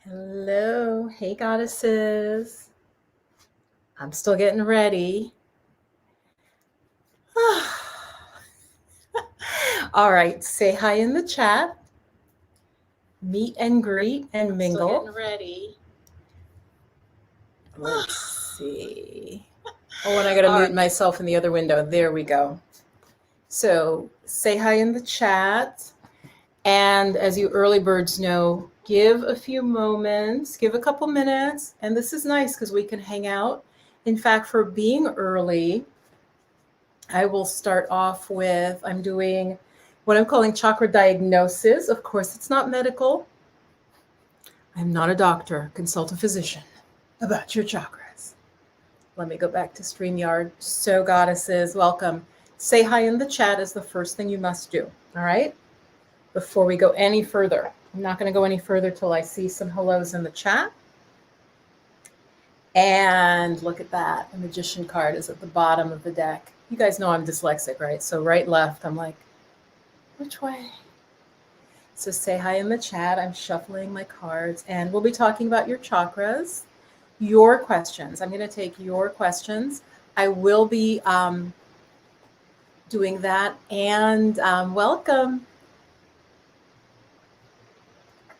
Hello. Hey, goddesses. I'm still getting ready. All right. Say hi in the chat. Meet and greet and mingle. Still getting ready. Let's see. Oh, and I got to mute myself in the other window. There we go. So say hi in the chat. And as you early birds know, give a few moments, give a couple minutes. And this is nice because we can hang out. In fact, for being early, I will start off with, I'm doing what I'm calling chakra diagnosis. Of course, it's not medical. I'm not a doctor. Consult a physician about your chakras. Let me go back to StreamYard. So, goddesses, welcome. Say hi in the chat is the first thing you must do, all right? Before we go any further. I'm not going to go any further till I see some hellos in the chat. And look at that. The Magician card is at the bottom of the deck. You guys know I'm dyslexic, right? So right, left, I'm like, which way? So say hi in the chat. I'm shuffling my cards, and we'll be talking about your chakras, your questions. I'm going to take your questions. I will be doing that. And welcome.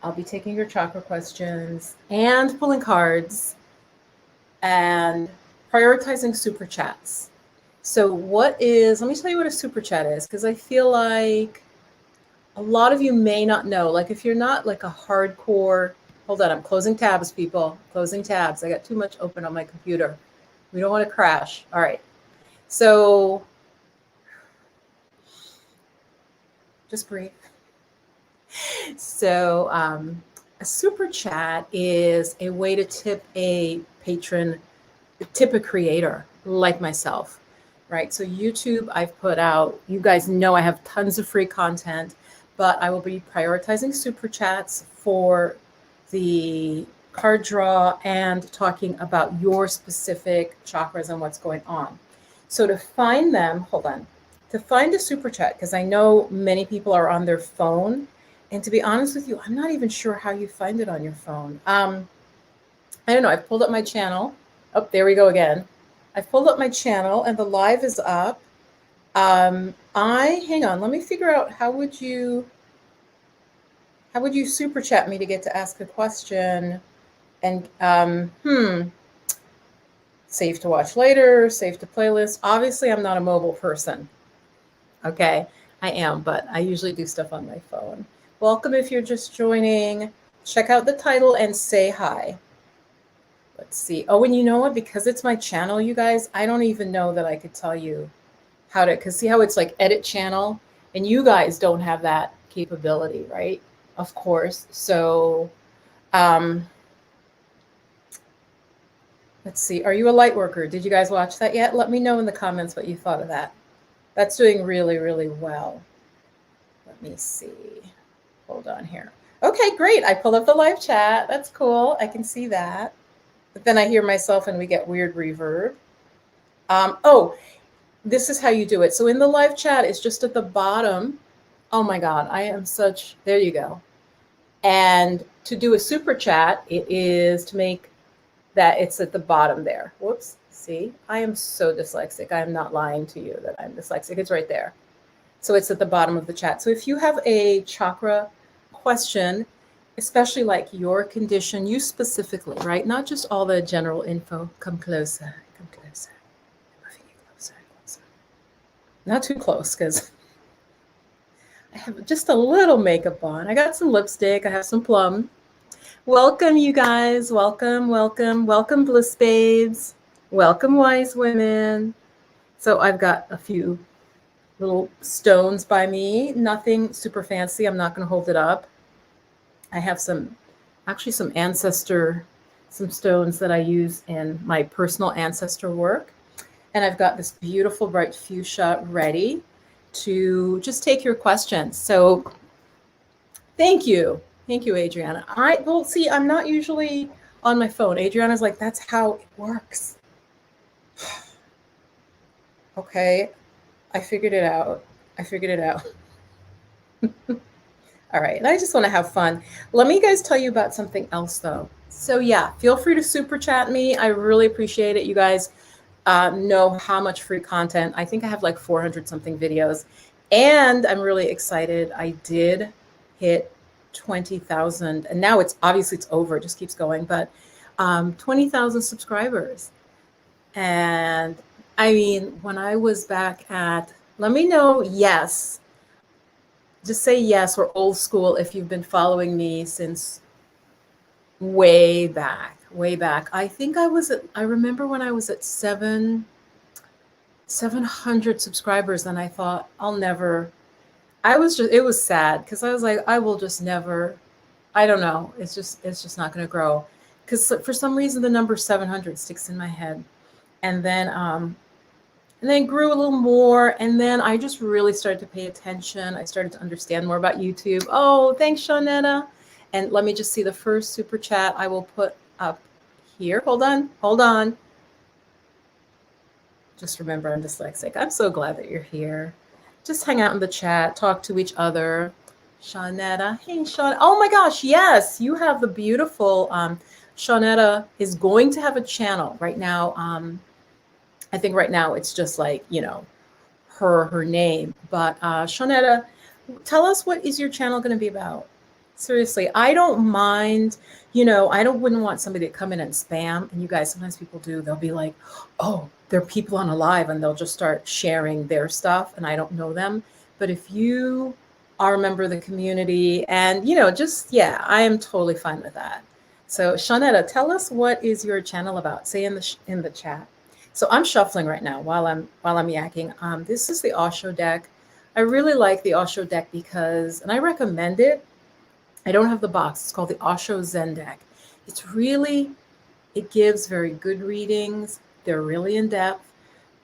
I'll be taking your chakra questions and pulling cards and prioritizing super chats. So let me tell you what a super chat is, because I feel like a lot of you may not know. Like if you're not like a hardcore, hold on, I'm closing tabs, people, closing tabs. I got too much open on my computer. We don't want to crash. All right. So just breathe. So a super chat is a way to tip a patron, tip a creator like myself, right? So YouTube, I've put out, you guys know I have tons of free content, but I will be prioritizing super chats for the card draw and talking about your specific chakras and what's going on. So to find them, hold on, to find a super chat, because I know many people are on their phone. And to be honest with you, I'm not even sure how you find it on your phone. I don't know. I've pulled up my channel. Oh, there we go again. I've pulled up my channel and the live is up. Hang on, let me figure out how would you super chat me to get to ask a question? And save to watch later, save to playlist. Obviously, I'm not a mobile person. Okay, I am, but I usually do stuff on my phone. Welcome if you're just joining. Check out the title and say hi. Let's see. Oh, and you know what? Because it's my channel, you guys, I don't even know that I could tell you how to, because see how it's like edit channel, and you guys don't have that capability, right? Of course. So let's see. Are you a light worker? Did you guys watch that yet? Let me know in the comments what you thought of that. That's doing really, really well. Let me see. Hold on here. Okay, great. I pulled up the live chat. That's cool. I can see that. But then I hear myself and we get weird reverb. Oh, this is how you do it. So in the live chat, it's just at the bottom. Oh my God, I am such, there you go. And to do a super chat, it is to make that it's at the bottom there. Whoops, see, I am so dyslexic. I am not lying to you that I'm dyslexic. It's right there. So it's at the bottom of the chat. So if you have a chakra question, especially like your condition, you specifically, right? Not just all the general info. Come closer, come closer. I'm moving you closer, closer. Not too close, because I have just a little makeup on. I got some lipstick. I have some plum. Welcome, you guys. Welcome, welcome, welcome, Bliss babes. Welcome, wise women. So I've got a few little stones by me. Nothing super fancy. I'm not going to hold it up. I have some ancestor, some stones that I use in my personal ancestor work. And I've got this beautiful bright fuchsia ready to just take your questions. So thank you. Thank you, Adriana. Well, see, I'm not usually on my phone. Adriana's like, that's how it works. Okay, I figured it out. All right. And I just want to have fun. Let me guys tell you about something else though. So yeah, feel free to super chat me. I really appreciate it. You guys know how much free content. I think I have like 400 something videos. And I'm really excited. I did hit 20,000 and now it's obviously it's over. It just keeps going, but 20,000 subscribers. And I mean, when I was back at, let me know, yes, just say yes or old school if you've been following me since way back, way back. I think I remember when I was at 700 subscribers and I thought it was sad because I was like, I will just never, I don't know. It's just not going to grow. Because for some reason, the number 700 sticks in my head. And then grew a little more. And then I just really started to pay attention. I started to understand more about YouTube. Oh, thanks, Shawnetta. And let me just see the first super chat I will put up here. Hold on. Just remember, I'm dyslexic. I'm so glad that you're here. Just hang out in the chat, talk to each other. Shawnetta, hey, Shawn. Oh my gosh, yes, you have the beautiful, Shawnetta is going to have a channel right now. I think right now it's just like, her name. But Shawnetta, tell us, what is your channel going to be about? Seriously, I don't mind, wouldn't want somebody to come in and spam. And you guys, sometimes people do, they'll be like, oh, there are people on a live and they'll just start sharing their stuff and I don't know them. But if you are a member of the community and, I am totally fine with that. So Shawnetta, tell us, what is your channel about? Say in the chat. So I'm shuffling right now while I'm yakking. This is the Osho deck. I really like the Osho deck because, and I recommend it. I don't have the box. It's called the Osho Zen deck. It gives very good readings. They're really in depth.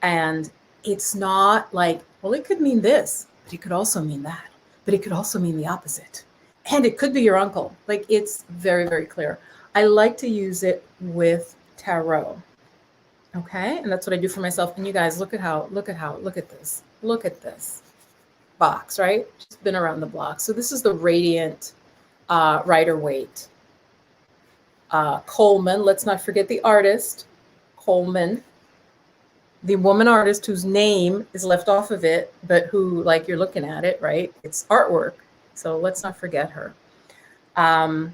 And it's not like, well, it could mean this, but it could also mean that, but it could also mean the opposite. And it could be your uncle. Like, it's very, very clear. I like to use it with tarot. Okay. And that's what I do for myself. And you guys, look at this. Look at this box, right? It's been around the block. So this is the Radiant Rider-Waite. Coleman, let's not forget the artist, Coleman, the woman artist whose name is left off of it, but who, like, you're looking at it, right? It's artwork. So let's not forget her.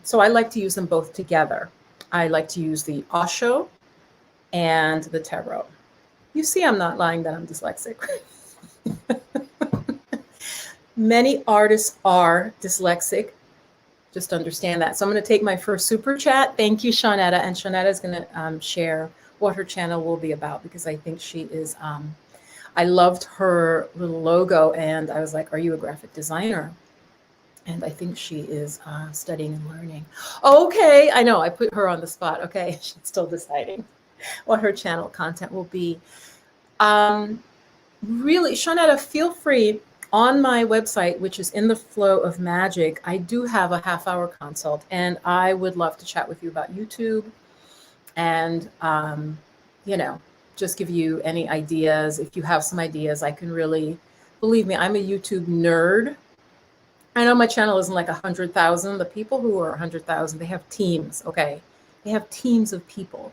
So I like to use them both together. I like to use the Osho and the tarot. You see, I'm not lying that I'm dyslexic. Many artists are dyslexic. Just understand that. So I'm going to take my first super chat. Thank you, Shawnetta. And Shawnetta is going to share what her channel will be about, because I think she is, I loved her little logo and I was like, are you a graphic designer? And I think she is studying and learning. Okay, I know, I put her on the spot. Okay, she's still deciding what her channel content will be. Really, Shawnetta, feel free. On my website, which is In the Flow of Magic, I do have a half-hour consult, and I would love to chat with you about YouTube and, just give you any ideas. If you have some ideas, I can really, believe me, I'm a YouTube nerd. I know my channel isn't like 100,000. The people who are 100,000, they have teams, okay? They have teams of people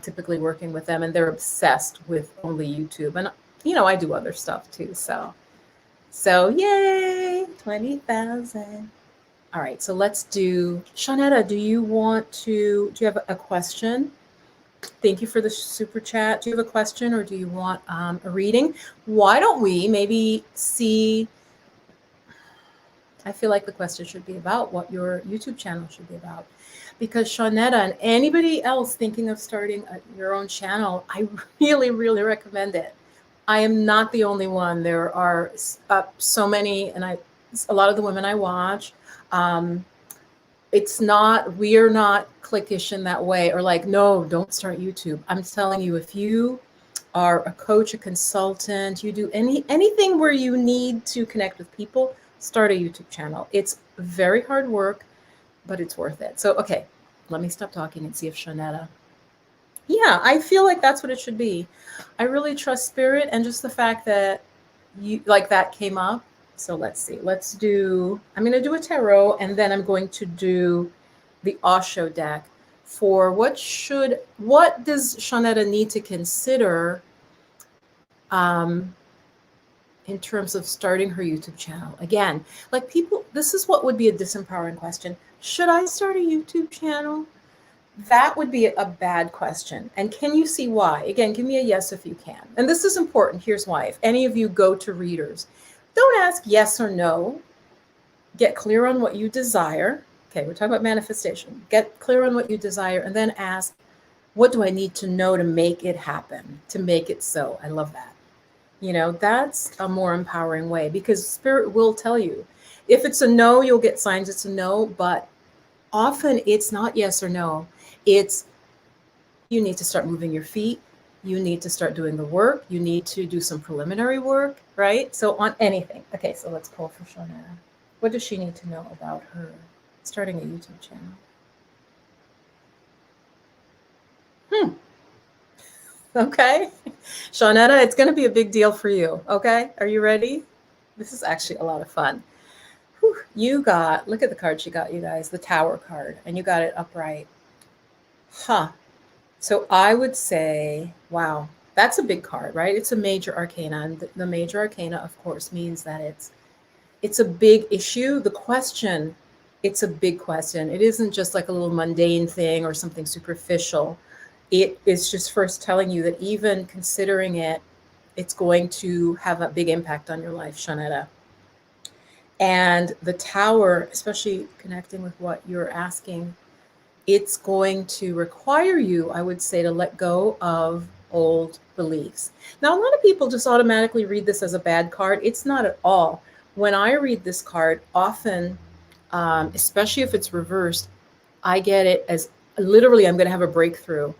typically working with them, and they're obsessed with only YouTube. And, I do other stuff too, So yay, 20,000. All right, so let's do, Shawnetta, do you have a question? Thank you for the super chat. Do you have a question, or do you want a reading? Why don't we maybe see, I feel like the question should be about what your YouTube channel should be about. Because Shawnetta and anybody else thinking of starting your own channel, I really, really recommend it. I am not the only one. There are so many, and a lot of the women I watch, we are not cliquish in that way, or like, no, don't start YouTube. I'm telling you, if you are a coach, a consultant, you do anything where you need to connect with people, start a YouTube channel. It's very hard work, but it's worth it. So, okay, let me stop talking and see if Shawnetta. Yeah, I feel like that's what it should be. I really trust spirit, and just the fact that that came up. So let's see. I'm going to do a tarot, and then I'm going to do the Osho deck for what does Shawnetta need to consider in terms of starting her YouTube channel. Again, like people, this is what would be a disempowering question. Should I start a YouTube channel? That would be a bad question. And can you see why? Again, give me a yes if you can. And this is important. Here's why. If any of you go to readers, don't ask yes or no. Get clear on what you desire. Okay, we're talking about manifestation. Get clear on what you desire, and then ask, what do I need to know to make it happen, to make it so? I love that. You know, that's a more empowering way, because spirit will tell you. If it's a no, you'll get signs it's a no, but often it's not yes or no. It's you need to start moving your feet. You need to start doing the work. You need to do some preliminary work, right? So on anything. Okay, so let's pull for Shawnetta. What does she need to know about her starting a YouTube channel? Okay. Shawnetta, it's going to be a big deal for you. Okay. Are you ready? This is actually a lot of fun. Whew. Look at the card she got, you guys, the Tower card, and you got it upright. Huh. So I would say, wow, that's a big card, right? It's a major arcana. And the major arcana, of course, means that it's a big issue. It's a big question. It isn't just like a little mundane thing or something superficial. It is just first telling you that even considering it, it's going to have a big impact on your life, Shawnetta. And the Tower, especially connecting with what you're asking, it's going to require you, I would say, to let go of old beliefs. Now, a lot of people just automatically read this as a bad card. It's not at all. When I read this card, often, especially if it's reversed, I get it as literally I'm going to have a breakthrough.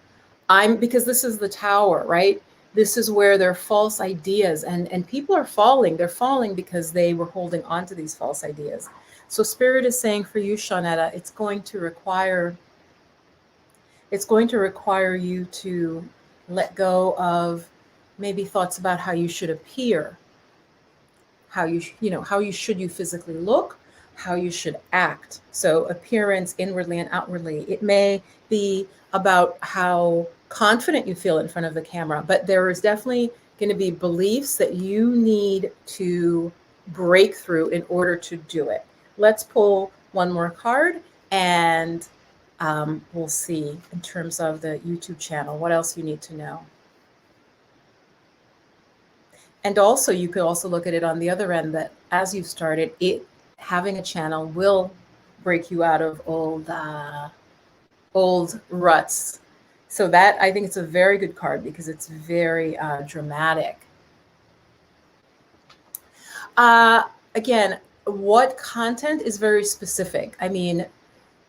Because this is the Tower, right? This is where there are false ideas, and people are falling. They're falling because they were holding on to these false ideas. So Spirit is saying for you, Shawnetta, it's going to require you to let go of maybe thoughts about how you should appear, how you should physically look, how you should act. So appearance, inwardly and outwardly. It may be about how confident you feel in front of the camera, but there is definitely going to be beliefs that you need to break through in order to do it. Let's pull one more card, and we'll see in terms of the YouTube channel, what else you need to know. And also, you could also look at it on the other end, that as you've started, having a channel will break you out of old ruts. So that, I think it's a very good card because it's very dramatic. Again, what content is very specific. I mean,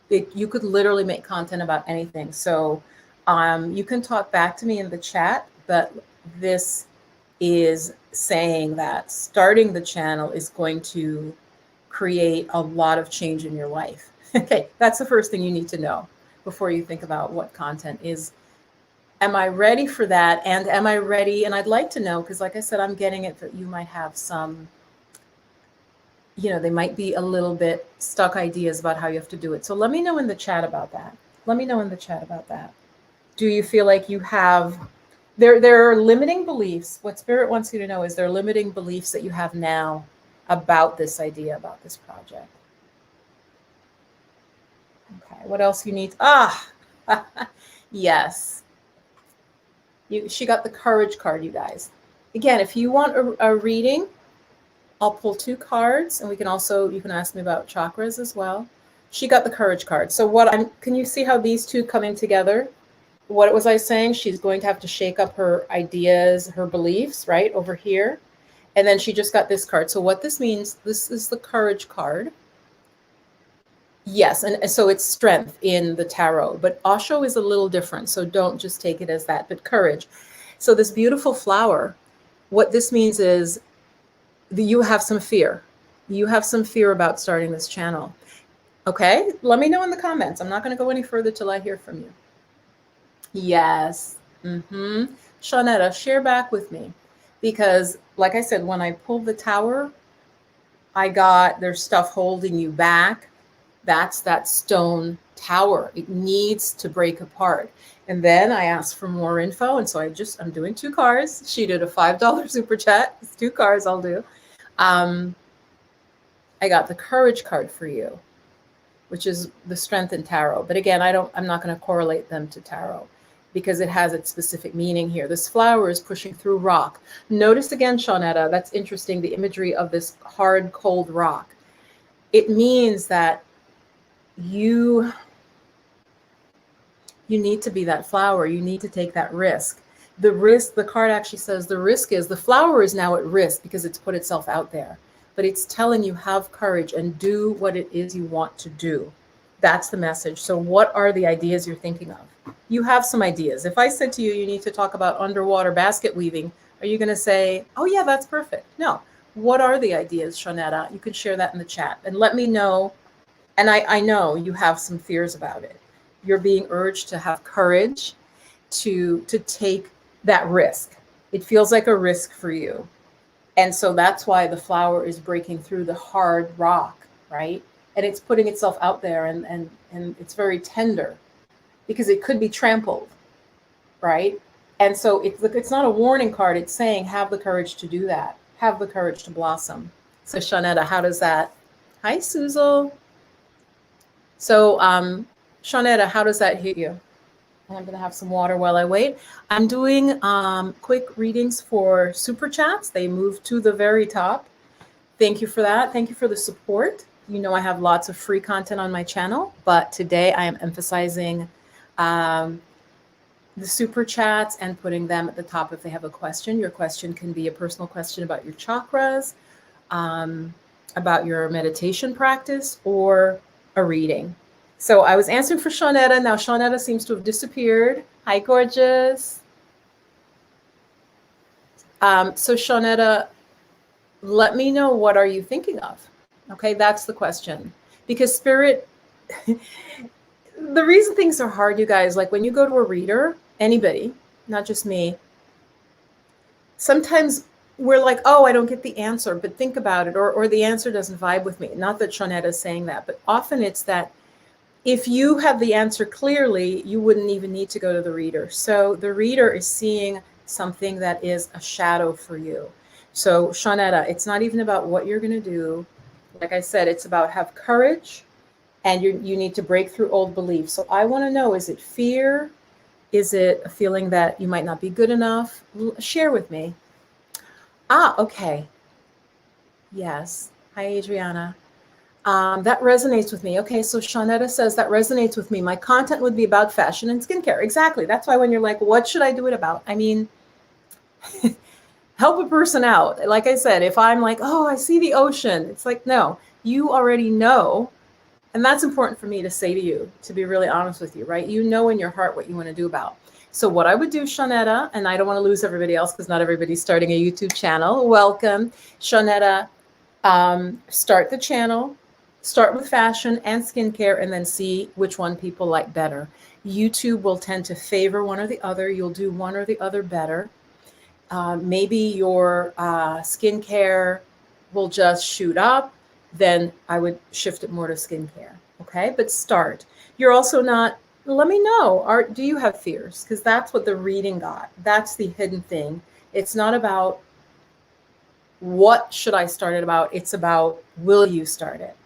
you could literally make content about anything. So you can talk back to me in the chat, but this is saying that starting the channel is going to create a lot of change in your life. Okay, that's the first thing you need to know before you think about what content is. Am I ready for that? And am I ready? And I'd like to know, because like I said, I'm getting it that you might have some, they might be a little bit stuck ideas about how you have to do it. So let me know in the chat about that. Do you feel like you have, there are limiting beliefs. What Spirit wants you to know is there are limiting beliefs that you have now about this idea, about this project. Okay, what else you need? Yes. She got the Courage card, you guys. Again, if you want a reading, I'll pull 2 cards, and you can ask me about chakras as well. She got the Courage card. So can you see how these two coming together? What was I saying? She's going to have to shake up her ideas, her beliefs, right, over here. And then she just got this card. So what this means, this is the Courage card. Yes, and so it's strength in the tarot, but Osho is a little different, so don't just take it as that, but courage. So this beautiful flower, what this means is that you have some fear. You have some fear about starting this channel. Okay, let me know in the comments. I'm not going to go any further till I hear from you. Yes. Shawnetta, share back with me, because like I said, when I pulled the Tower, I got there's stuff holding you back. That's that stone tower. It needs to break apart. And then I asked for more info. And so I'm doing 2 cards. She did a $5 super chat. It's 2 cards I'll do. I got the courage card for you, which is the strength in tarot. But again, I'm not going to correlate them to tarot because it has its specific meaning here. This flower is pushing through rock. Notice again, Shawnetta, that's interesting, the imagery of this hard, cold rock. It means that you need to be that flower. You need to take that risk. The risk, the card actually says the risk is the flower is now at risk because it's put itself out there. But it's telling you have courage and do what it is you want to do. That's the message. So what are the ideas you're thinking of? You have some ideas. If I said to you, you need to talk about underwater basket weaving, are you going to say, oh yeah, that's perfect? No. What are the ideas, Shawnetta? You can share that in the chat and let me know. And I know you have some fears about it. You're being urged to have courage to take that risk. It feels like a risk for you. And so that's why the flower is breaking through the hard rock, right? And it's putting itself out there and it's very tender because it could be trampled, right? And so it's not a warning card. It's saying have the courage to do that. Have the courage to blossom. So Shawnetta, how does that? Hi, Suzel. So Shawnetta, how does that hit you? And I'm going to have some water while I wait. I'm doing quick readings for super chats. They move to the very top. Thank you for that. Thank you for the support. You know I have lots of free content on my channel, but today I am emphasizing the super chats and putting them at the top if they have a question. Your question can be a personal question about your chakras, about your meditation practice, or a reading. So I was answering for Shawnetta. Now Shawnetta seems to have disappeared. Hi, gorgeous. So Shawnetta, let me know, what are you thinking of? Okay, that's the question. Because Spirit, the reason things are hard, you guys, like when you go to a reader, anybody, not just me, sometimes we're like, oh, I don't get the answer, but think about it, or the answer doesn't vibe with me. Not that Shawnetta is saying that, but often it's that if you have the answer clearly, you wouldn't even need to go to the reader. So the reader is seeing something that is a shadow for you. So Shawnetta, it's not even about what you're going to do. Like I said, it's about have courage, and you need to break through old beliefs. So I want to know, is it fear? Is it a feeling that you might not be good enough? Share with me. Okay. Yes. Hi, Adriana. That resonates with me. Okay, so Shawnetta says that resonates with me. My content would be about fashion and skincare. Exactly. That's why when you're like, what should I do it about? I mean, help a person out. Like I said, if I'm like, oh, I see the ocean. It's like, no, you already know. And that's important for me to say to you, to be really honest with you, right? You know in your heart what you want to do about. So what I would do, Shawnetta, and I don't want to lose everybody else because not everybody's starting a YouTube channel. Welcome. Shawnetta, start the channel. Start with fashion and skincare and then see which one people like better. YouTube will tend to favor one or the other. You'll do one or the other better. Maybe your skincare will just shoot up. Then I would shift it more to skincare. Okay, but start. You're also not, let me know, do you have fears? Because that's what the reading got. That's the hidden thing. It's not about what should I start it about. It's about, will you start it?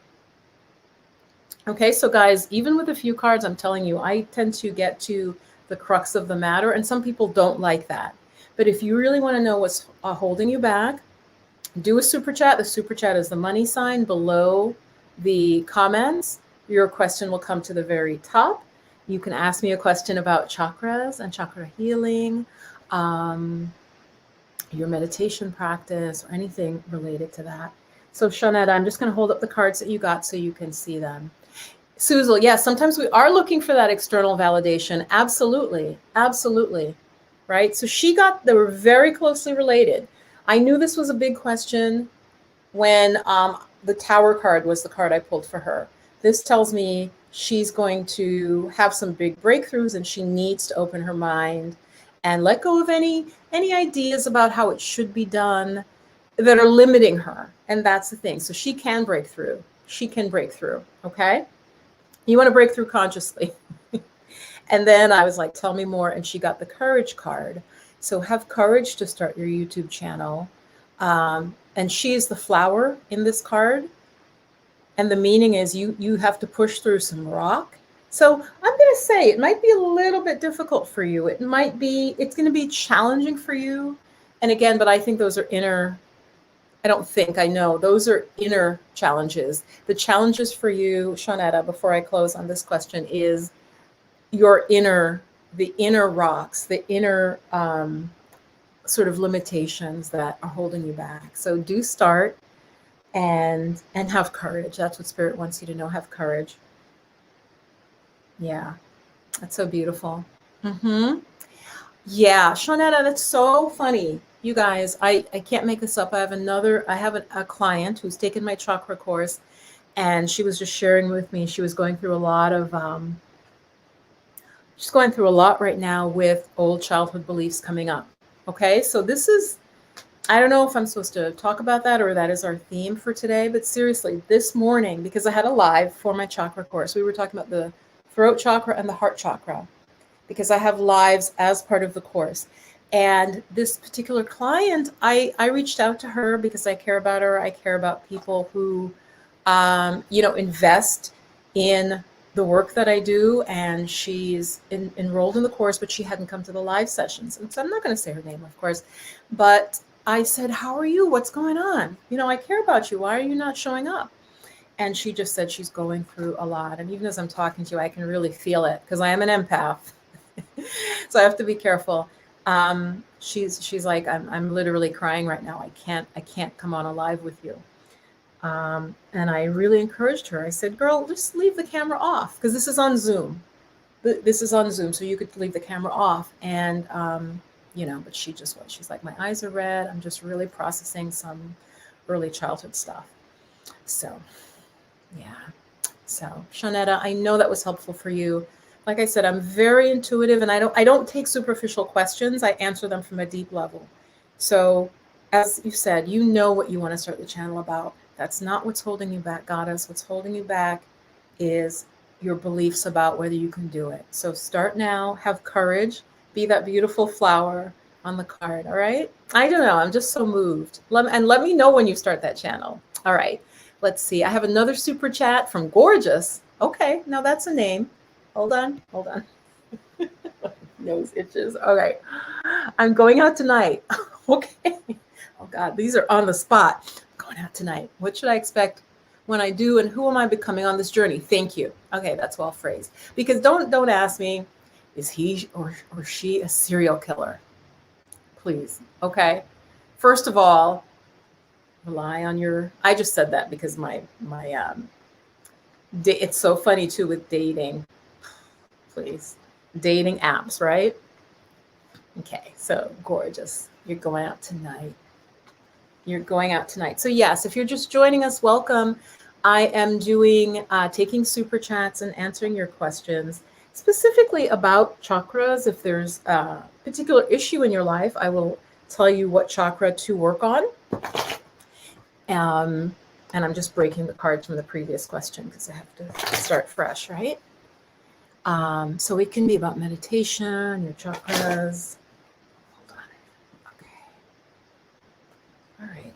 Okay, so guys, even with a few cards, I'm telling you, I tend to get to the crux of the matter, and some people don't like that. But if you really want to know what's holding you back, do a super chat. The super chat is the money sign below the comments. Your question will come to the very top. You can ask me a question about chakras and chakra healing, your meditation practice, or anything related to that. So Shawnetta, I'm just going to hold up the cards that you got so you can see them. Suzel, yes, sometimes we are looking for that external validation. Absolutely. Absolutely. Right? So they were very closely related. I knew this was a big question when the Tower card was the card I pulled for her. This tells me she's going to have some big breakthroughs and she needs to open her mind and let go of any ideas about how it should be done. that are limiting her. And that's the thing. So she can break through. She can break through. Okay. You want to break through consciously. And then I was like, tell me more. And she got the courage card. So have courage to start your YouTube channel. And she is the flower in this card. And the meaning is you have to push through some rock. So I'm going to say it might be a little bit difficult for you. It's going to be challenging for you. And again, but I think those are inner, I know those are inner challenges. The challenges for you, Shawnetta, before I close on this question, is the inner rocks, the inner sort of limitations that are holding you back. So do start and have courage. That's what Spirit wants you to know. Have courage. Yeah, that's so beautiful. Yeah, Shawnetta, that's so funny. You guys, I can't make this up. I have a client who's taken my chakra course, and she was just sharing with me. She was going through a lot right now with old childhood beliefs coming up. Okay, so this is, I don't know if I'm supposed to talk about that or that is our theme for today, but seriously, this morning, because I had a live for my chakra course, we were talking about the throat chakra and the heart chakra, because I have lives as part of the course. And this particular client, I reached out to her because I care about her. I care about people who, invest in the work that I do. And she's enrolled in the course, but she hadn't come to the live sessions. And so I'm not going to say her name, of course, but I said, how are you? What's going on? I care about you. Why are you not showing up? And she just said she's going through a lot. And even as I'm talking to you, I can really feel it because I am an empath. So I have to be careful. She's like, I'm literally crying right now. I can't come on a live with you. And I really encouraged her. I said, girl, just leave the camera off, because this is on Zoom. This is on Zoom, so you could leave the camera off. And, but she's like, my eyes are red. I'm just really processing some early childhood stuff. So, yeah. So, Shawnetta, I know that was helpful for you. Like I said, I'm very intuitive, and I don't take superficial questions. I answer them from a deep level. So, as you said, you know what you want to start the channel about. That's not what's holding you back, Goddess. What's holding you back is your beliefs about whether you can do it. So start now, have courage, be that beautiful flower on the card, all right? I don't know, I'm just so moved. Let me know when you start that channel. All right, let's see. I have another super chat from Gorgeous. Okay, now that's a name. Hold on. Nose itches. All right, I'm going out tonight. Okay. Oh God, these are on the spot. I'm going out tonight. What should I expect when I do, and who am I becoming on this journey? Thank you. Okay, that's well phrased. Because don't ask me, is he or she a serial killer? Please. Okay. First of all, rely on your. I just said that because it's so funny too with dating. Please, dating apps, right? Okay, so Gorgeous. You're going out tonight. So yes, if you're just joining us, welcome. I am doing taking super chats and answering your questions, specifically about chakras. If there's a particular issue in your life, I will tell you what chakra to work on. And I'm just breaking the cards from the previous question because I have to start fresh, right? So it can be about meditation, your chakras. All right.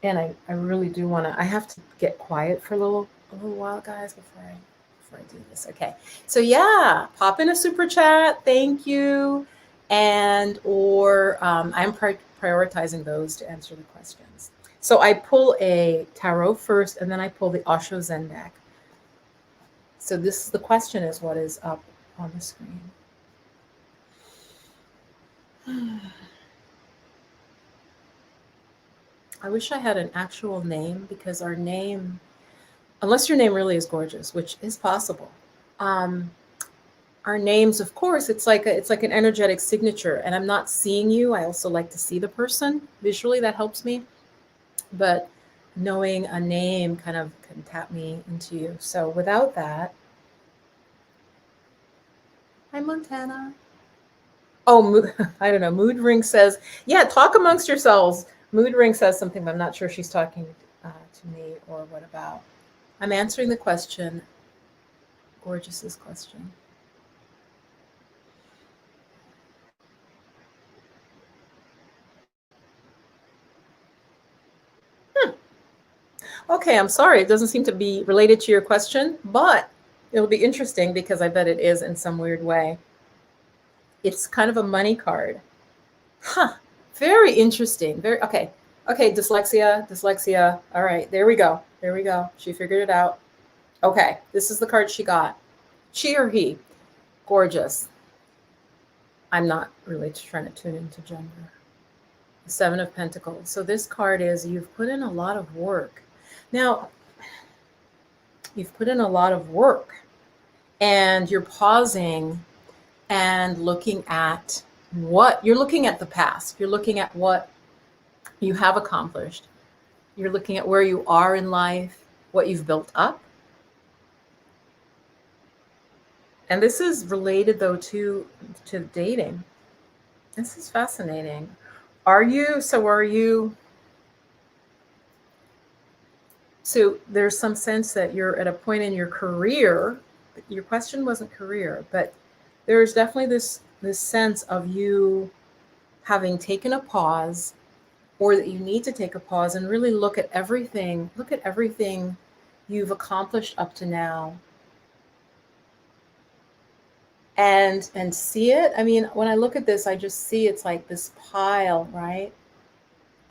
And I really do want to, I have to get quiet for a little while, guys, before I do this. Okay. So yeah, pop in a super chat. Thank you. And, I'm prioritizing those to answer the questions. So I pull a tarot first, and then I pull the Osho Zen deck. So the question is, what is up on the screen? I wish I had an actual name, because our name, unless your name really is Gorgeous, which is possible, our names, of course, it's like an energetic signature, and I'm not seeing you. I also like to see the person visually. That helps me. But knowing a name kind of can tap me into you. So without that, hi, Montana. Oh, I don't know. Mood Ring says, yeah, talk amongst yourselves. Mood Ring says something, but I'm not sure she's talking to me or what about. I'm answering the question, Gorgeous's question. Okay, I'm sorry. It doesn't seem to be related to your question, but it'll be interesting because I bet it is in some weird way. It's kind of a money card. Huh. Very interesting. Very okay. Okay, dyslexia. All right, there we go. There we go. She figured it out. Okay, this is the card she got. She or he. Gorgeous. I'm not really trying to tune into gender. The Seven of Pentacles. So this card is you've put in a lot of work. Now, you've put in a lot of work and you're pausing and looking at what you're looking at the past. You're looking at what you have accomplished. You're looking at where you are in life, what you've built up. And this is related though to dating. This is fascinating. So there's some sense that you're at a point in your career. Your question wasn't career, but there's definitely this sense of you having taken a pause, or that you need to take a pause and really look at everything you've accomplished up to now. And see it. I mean, when I look at this, I just see it's like this pile, right,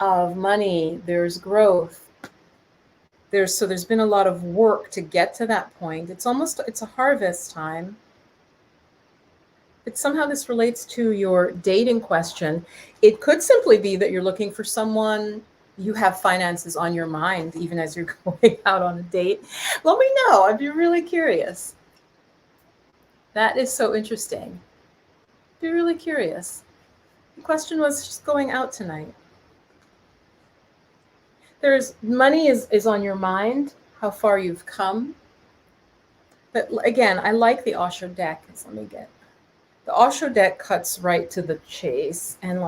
of money. There's growth. There's been a lot of work to get to that point. It's a harvest time. But somehow this relates to your dating question. It could simply be that you're looking for someone, you have finances on your mind, even as you're going out on a date. Let me know. I'd be really curious. That is so interesting. Be really curious. The question was just going out tonight. Money is on your mind, how far you've come. But again, I like the Osho deck. The Osho deck cuts right to the chase, and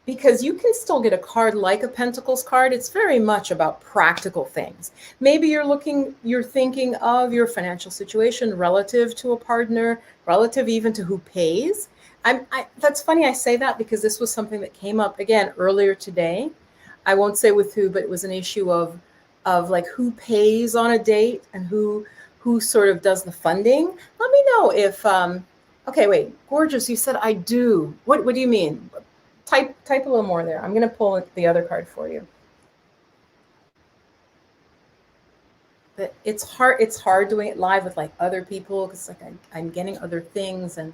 because you can still get a card like a Pentacles card. It's very much about practical things. Maybe you're thinking of your financial situation relative to a partner, relative even to who pays. That's funny I say that, because this was something that came up again earlier today. I won't say with who, but it was an issue of like who pays on a date and who sort of does the funding. Let me know if okay, wait, Gorgeous, you said I do. What do you mean? Type a little more there. I'm going to pull the other card for you. But it's hard doing it live with like other people, because like I'm getting other things, and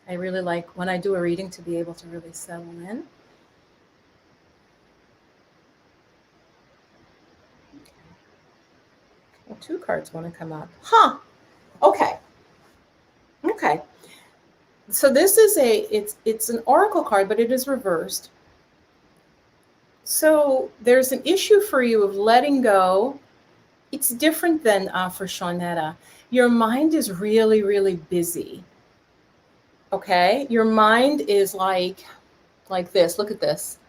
I really like when I do a reading to be able to really settle in. Okay. Well, two cards want to come up. Huh. Okay. Okay. So this is it's an oracle card, but it is reversed. So there's an issue for you of letting go. It's different than for Shawnetta. Your mind is really, really busy. Okay? Your mind is like this. Look at this.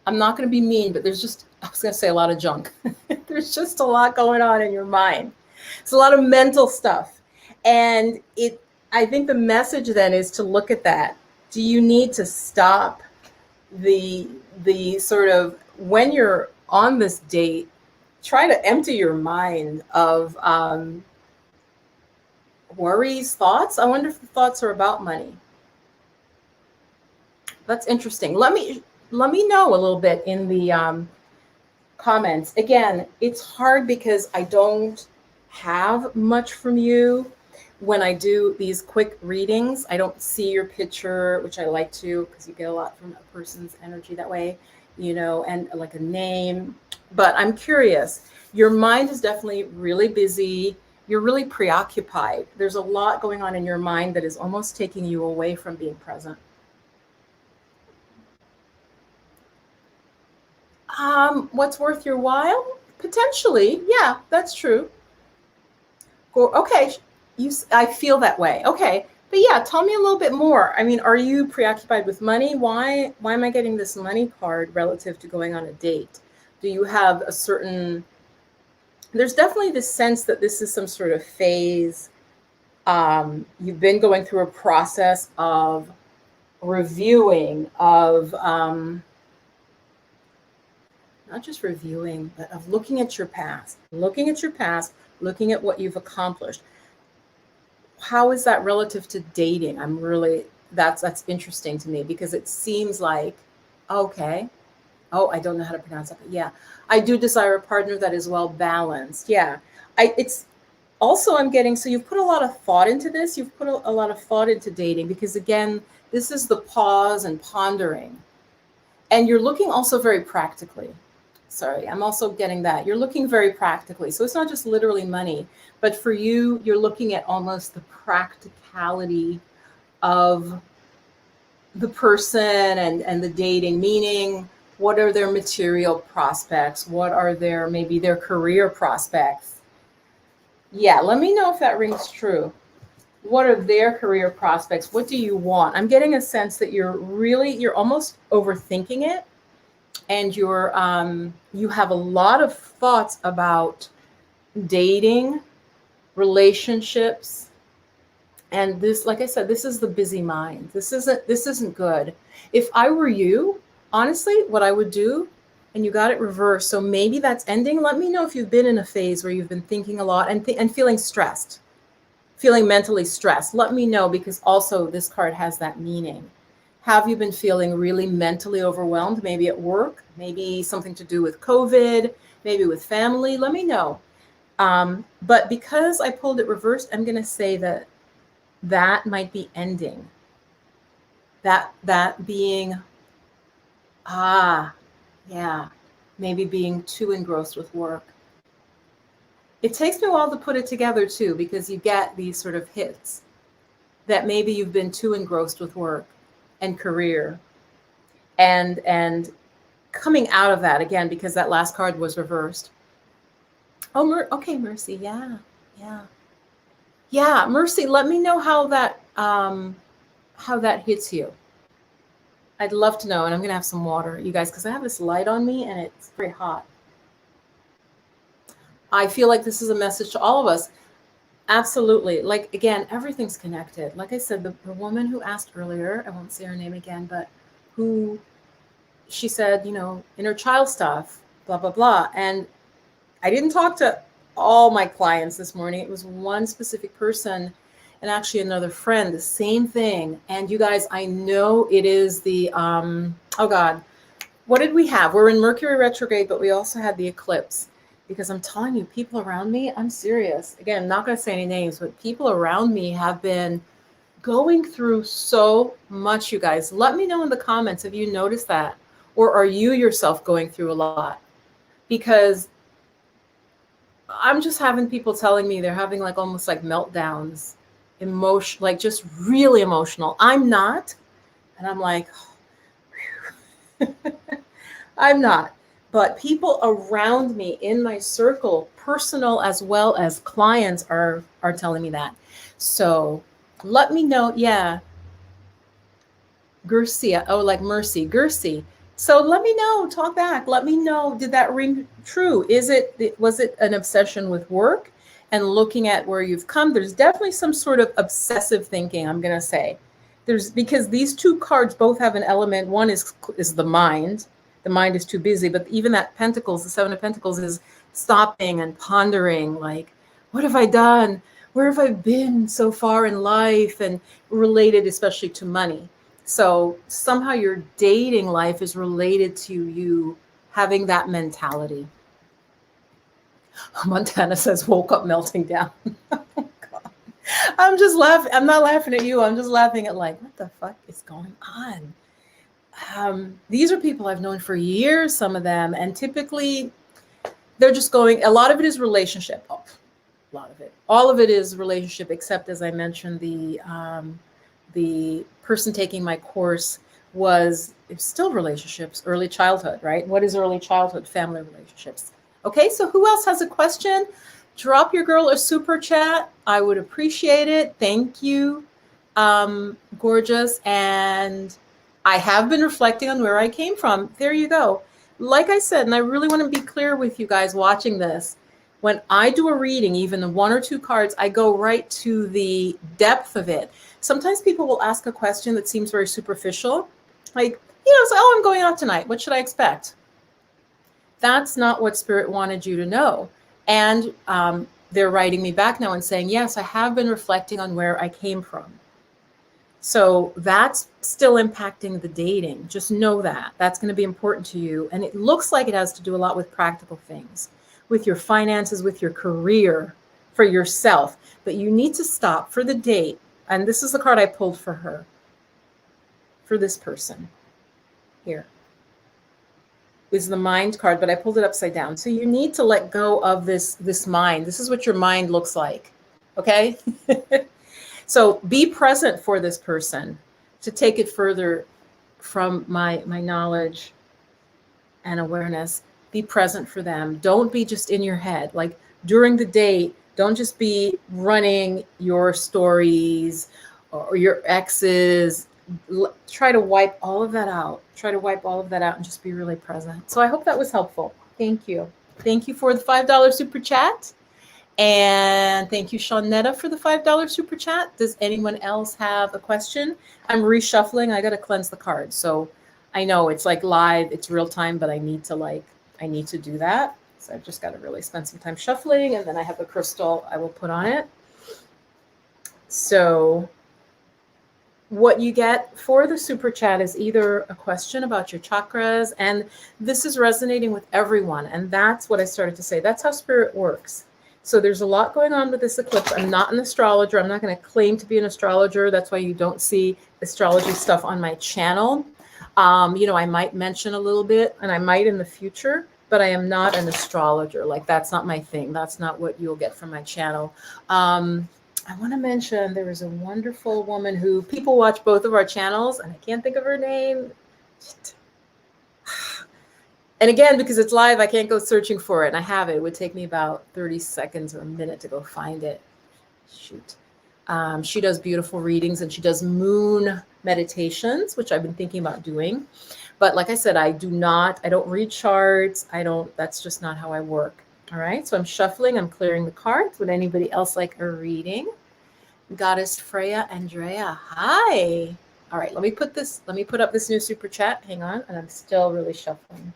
I'm not going to be mean, but there's just, I was going to say a lot of junk. There's just a lot going on in your mind. It's a lot of mental stuff. And I think the message then is to look at that. Do you need to stop the sort of, when you're on this date, try to empty your mind of worries, thoughts? I wonder if the thoughts are about money. That's interesting. Let me know a little bit in the comments. Again, it's hard because I don't have much from you. When I do these quick readings, I don't see your picture, which I like to, because you get a lot from a person's energy that way, and like a name. But I'm curious. Your mind is definitely really busy. You're really preoccupied. There's a lot going on in your mind that is almost taking you away from being present. What's worth your while? Potentially. Yeah, that's true. Okay. I feel that way. Okay. But yeah, tell me a little bit more. I mean, are you preoccupied with money? Why am I getting this money card relative to going on a date? Do you have a certain, there's definitely this sense that this is some sort of phase. You've been going through a process of reviewing, of not just reviewing, but of looking at your past, looking at what you've accomplished. How is that relative to dating? I'm really, that's interesting to me, because it seems like, okay, oh, I don't know how to pronounce that, but yeah, I do desire a partner that is well balanced. Yeah, it's also, I'm getting, so you've put a lot of thought into this. You've put a lot of thought into dating, because again, this is the pause and pondering, and you're looking also very practically. Sorry, I'm also getting that. You're looking very practically. So it's not just literally money, but for you, you're looking at almost the practicality of the person and the dating, meaning what are their material prospects? What are maybe their career prospects? Yeah, let me know if that rings true. What are their career prospects? What do you want? I'm getting a sense that you're almost overthinking it, and you have a lot of thoughts about dating, relationships, and this, like I said, this is the busy mind. This isn't good. If I were you, honestly, what I would do, and you got it reversed, so maybe that's ending. Let me know if you've been in a phase where you've been thinking a lot and feeling stressed, feeling mentally stressed. Let me know, because also this card has that meaning. Have you been feeling really mentally overwhelmed? Maybe at work, maybe something to do with COVID, maybe with family. Let me know. But because I pulled it reversed, I'm going to say that might be ending. That being, yeah, maybe being too engrossed with work. It takes me a while to put it together too, because you get these sort of hits that maybe you've been too engrossed with work and career, and coming out of that again, because that last card was reversed. Oh, okay, Mercy. Yeah. Mercy, let me know how that hits you. I'd love to know, and I'm gonna have some water, you guys, because I have this light on me and it's very hot. I feel like this is a message to all of us. Absolutely. Like, again, everything's connected. Like I said, the woman who asked earlier, I won't say her name again, but she said, inner child stuff, blah, blah, blah. And I didn't talk to all my clients this morning. It was one specific person, and actually another friend, the same thing. And you guys, I know it is the, oh God, what did we have? We're in Mercury retrograde, but we also had the eclipse. Because I'm telling you, people around me, I'm serious. Again, I'm not going to say any names, but people around me have been going through so much, you guys. Let me know in the comments if you noticed that. Or are you yourself going through a lot? Because I'm just having people telling me they're having like almost like meltdowns, like just really emotional. I'm not. And I'm like, I'm not. But people around me in my circle, personal as well as clients, are telling me that. So let me know. Yeah. Garcia. Oh, like Mercy. Gercy. So let me know. Talk back. Let me know. Did that ring true? Was it an obsession with work and looking at where you've come? There's definitely some sort of obsessive thinking, I'm going to say. Because these two cards both have an element. One is the mind. The mind is too busy, but even that Pentacles, the Seven of Pentacles, is stopping and pondering, like, what have I done? Where have I been so far in life? And related especially to money. So somehow your dating life is related to you having that mentality. Montana says, woke up melting down. Oh, God. I'm just laughing. I'm not laughing at you. I'm just laughing at like, what the fuck is going on? These are people I've known for years, some of them, and typically they're just going, a lot of it is relationship. Oh, a lot of it. All of it is relationship, except, as I mentioned, the person taking my course it's still relationships, early childhood, right? What is early childhood? Family relationships. Okay, so who else has a question? Drop your girl a super chat. I would appreciate it. Thank you. gorgeous. And I have been reflecting on where I came from. There you go. Like I said, and I really want to be clear with you guys watching this. When I do a reading, even the 1 or 2 cards, I go right to the depth of it. Sometimes people will ask a question that seems very superficial. Like, say, oh, I'm going out tonight. What should I expect? That's not what Spirit wanted you to know. And they're writing me back now and saying, yes, I have been reflecting on where I came from. So that's still impacting the dating. Just know that. That's going to be important to you. And it looks like it has to do a lot with practical things, with your finances, with your career, for yourself. But you need to stop for the date. And this is the card I pulled for her, for this person here. Is the mind card, but I pulled it upside down. So you need to let go of this mind. This is what your mind looks like. Okay? So be present for this person to take it further from my knowledge and awareness. Be present for them. Don't be just in your head. Like during the date, don't just be running your stories or your exes. Try to wipe all of that out. Try to wipe all of that out and just be really present. So I hope that was helpful. Thank you. Thank you for the $5 super chat. And thank you, Shawnetta, for the $5 super chat. Does anyone else have a question? I'm reshuffling. I got to cleanse the cards. So I know it's like live, it's real time, but I need to do that. So I've just got to really spend some time shuffling, and then I have a crystal I will put on it. So what you get for the super chat is either a question about your chakras, and this is resonating with everyone. And that's what I started to say. That's how Spirit works. So there's a lot going on with this eclipse. I'm not an astrologer. I'm not going to claim to be an astrologer. That's why you don't see astrology stuff on my channel. I might mention a little bit, and I might in the future, but I am not an astrologer. Like, that's not my thing. That's not what you'll get from my channel. I want to mention there is a wonderful woman who people watch both of our channels, and I can't think of her name. And again, because it's live, I can't go searching for it. And I have it. It would take me about 30 seconds or a minute to go find it. Shoot. She does beautiful readings, and she does moon meditations, which I've been thinking about doing. But like I said, I don't read charts. That's just not how I work. All right. So I'm shuffling. I'm clearing the cards. Would anybody else like a reading? Goddess Freya Andrea. Hi. All right. Let me put up this new super chat. Hang on. And I'm still really shuffling.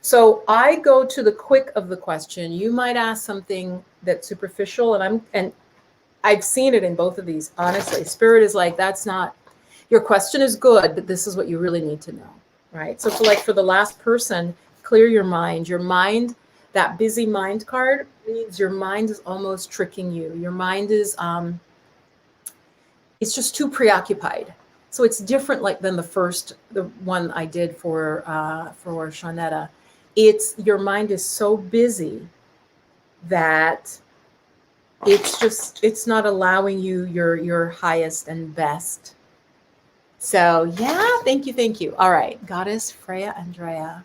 So I go to the quick of the question. You might ask something that's superficial, and I've seen it in both of these. Honestly, Spirit is like, that's not, your question is good, but this is what you really need to know, right? So for the last person, clear your mind. Your mind, that busy mind card means your mind is almost tricking you. Your mind is, it's just too preoccupied. So it's different than the one I did for Shawnetta. Your mind is so busy that it's not allowing you your highest and best. So yeah, thank you. All right, Goddess Freya Andrea.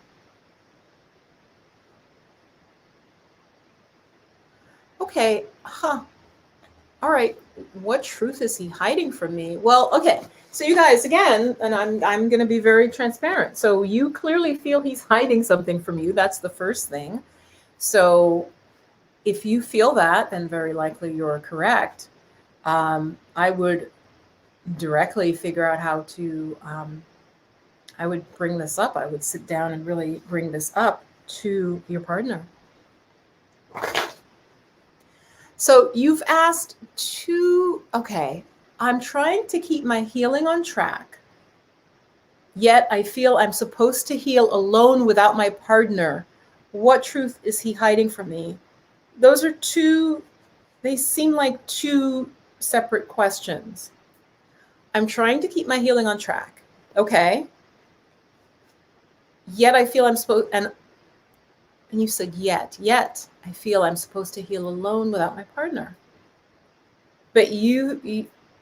Okay, all right, what truth is he hiding from me? Well, okay. So you guys, again, and I'm going to be very transparent. So you clearly feel he's hiding something from you. That's the first thing. So if you feel that, then very likely you're correct. I would directly figure out how to, I would bring this up. I would sit down and really bring this up to your partner. So you've asked okay. I'm trying to keep my healing on track, yet I feel I'm supposed to heal alone without my partner. What truth is he hiding from me? Those are they seem like two separate questions. I'm trying to keep my healing on track. Okay. Yet I feel I'm supposed, and you said yet I feel I'm supposed to heal alone without my partner. But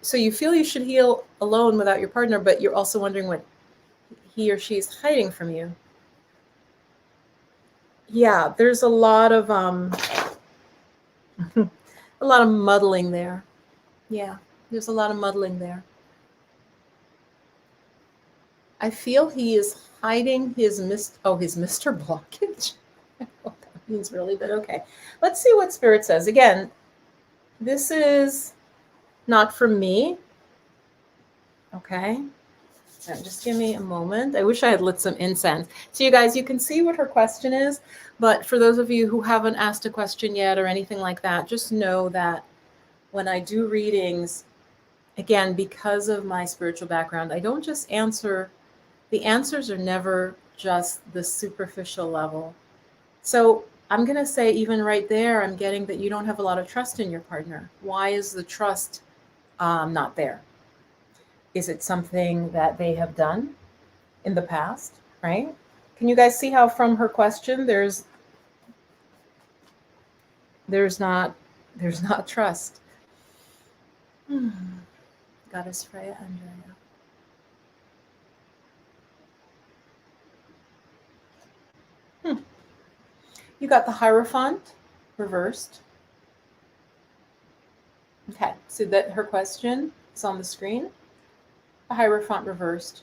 so you feel you should heal alone without your partner, but you're also wondering what he or she is hiding from you. Yeah, there's a lot of muddling there. Yeah, there's a lot of muddling there. I feel he is hiding his his Mr. Blockage. I don't know what that means really, but okay. Let's see what Spirit says. Again, this is not from me. Okay. So just give me a moment. I wish I had lit some incense. So you guys, you can see what her question is, but for those of you who haven't asked a question yet or anything like that, just know that when I do readings, again, because of my spiritual background, I don't just answer, the answers are never just the superficial level. So I'm going to say, even right there, I'm getting that you don't have a lot of trust in your partner. Why is the trust not there? Is it something that they have done in the past, right? Can you guys see how from her question there's not trust? Goddess Freya, Andrea. You got the Hierophant reversed. Okay, so that her question is on the screen. The Hierophant reversed.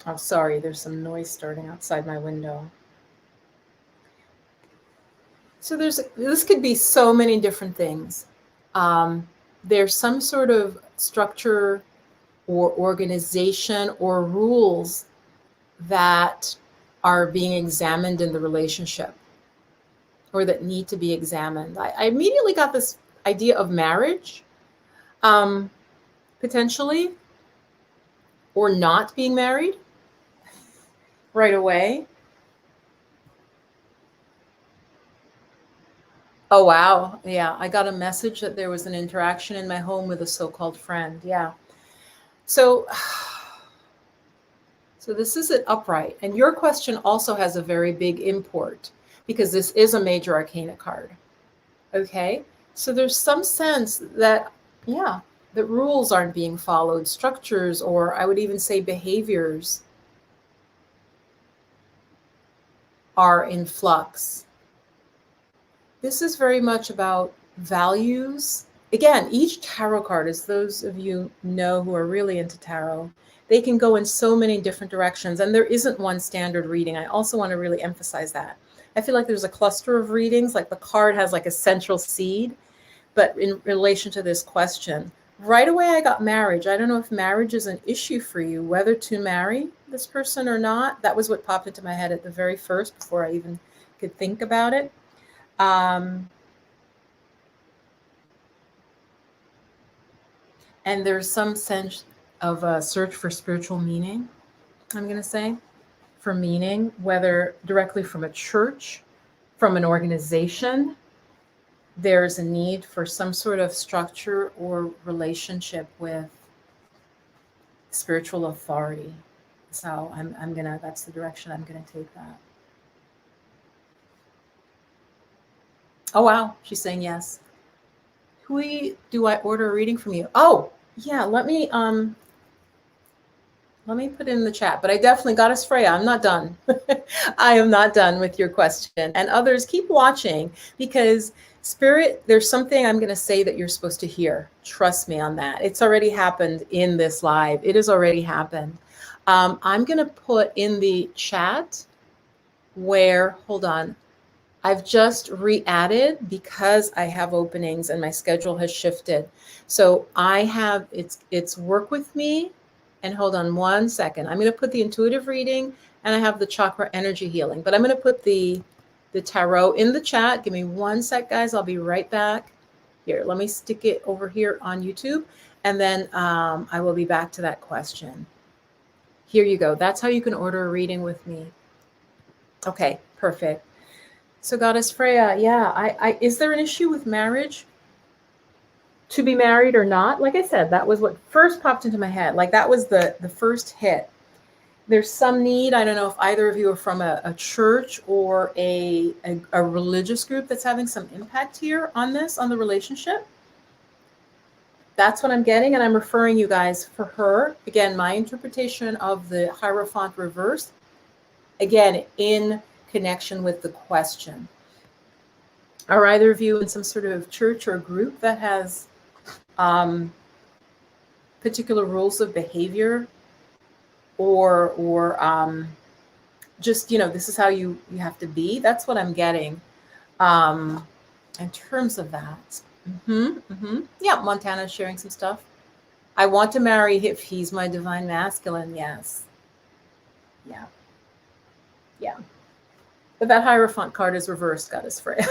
Oh, sorry, there's some noise starting outside my window. So this could be so many different things. There's some sort of structure or organization or rules that are being examined in the relationship or that need to be examined. I immediately got this idea of marriage, potentially, or not being married right away. Oh, wow. Yeah, I got a message that there was an interaction in my home with a so-called friend. Yeah. So this is an upright. And your question also has a very big import because this is a major arcana card. Okay. So there's some sense that, yeah, the rules aren't being followed, structures, or I would even say behaviors are in flux. This is very much about values. Again, each tarot card, as those of you know who are really into tarot, they can go in so many different directions, and there isn't one standard reading. I also want to really emphasize that. I feel like there's a cluster of readings, like the card has like a central seed, but in relation to this question, right away I got marriage. I don't know if marriage is an issue for you, whether to marry this person or not. That was what popped into my head at the very first before I even could think about it. And there's some sense of a search for spiritual meaning, I'm going to say, for meaning, whether directly from a church, from an organization. There's a need for some sort of structure or relationship with spiritual authority. So that's the direction I'm going to take that. Oh, wow. She's saying yes. Who do I order a reading from you? Oh, yeah. Let me put it in the chat, but I definitely, Goddess Freya, I'm not done. I am not done with your question. And others, keep watching, because Spirit, there's something I'm going to say that you're supposed to hear. Trust me on that. It's already happened in this live. It has already happened. I'm going to put in the chat where, hold on, I've just re-added because I have openings and my schedule has shifted. So I have, it's work with me. And hold on one second. I'm going to put the intuitive reading and I have the chakra energy healing, but I'm going to put the tarot in the chat. Give me one sec, guys. I'll be right back. Here, let me stick it over here on YouTube. And then I will be back to that question. Here you go. That's how you can order a reading with me. Okay, perfect. So Goddess Freya, yeah, is there an issue with marriage? To be married or not? Like I said, that was what first popped into my head. Like that was the first hit. There's some need. I don't know if either of you are from a church or a religious group that's having some impact here on this, on the relationship. That's what I'm getting, and I'm referring you guys for her. Again, my interpretation of the Hierophant reverse, again, in connection with the question. Are either of you in some sort of church or group that has particular rules of behavior, or just, this is how you have to be. That's what I'm getting in terms of that. Yeah, Montana's sharing some stuff. I want to marry if he's my divine masculine. Yes. Yeah. Yeah. But that Hierophant card is reversed, Goddess Freya.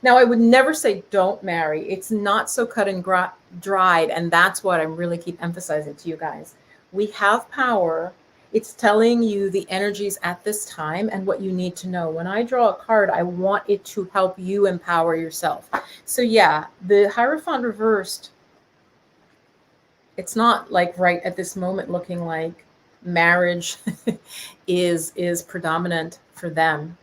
Now, I would never say don't marry. It's not so cut and dried. And that's what I really keep emphasizing to you guys. We have power. It's telling you the energies at this time and what you need to know. When I draw a card, I want it to help you empower yourself. So yeah, the Hierophant reversed, it's not like right at this moment looking like marriage is predominant for them.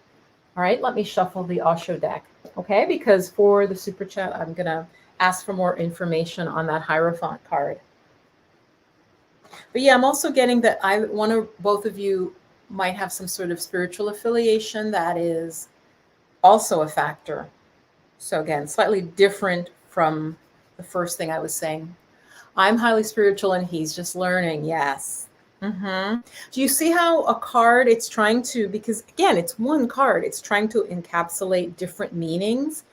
All right, let me shuffle the Osho deck, okay? Because for the super chat, I'm going to ask for more information on that Hierophant card. But yeah, I'm also getting that one or both of you might have some sort of spiritual affiliation that is also a factor. So again, slightly different from the first thing I was saying. I'm highly spiritual and he's just learning. Yes. Do you see how a card, it's trying to, because again, it's one card, it's trying to encapsulate different meanings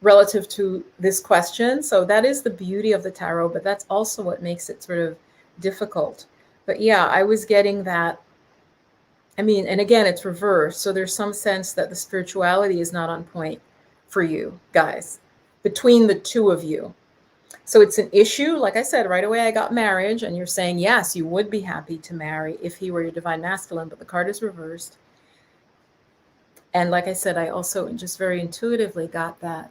relative to this question. So that is the beauty of the tarot, but that's also what makes it sort of difficult. But yeah, I was getting that. I mean, and again, it's reversed. So there's some sense that the spirituality is not on point for you guys, between the two of you. So it's an issue. Like I said, right away, I got marriage, and you're saying, yes, you would be happy to marry if he were your divine masculine, but the card is reversed. And like I said, I also just very intuitively got that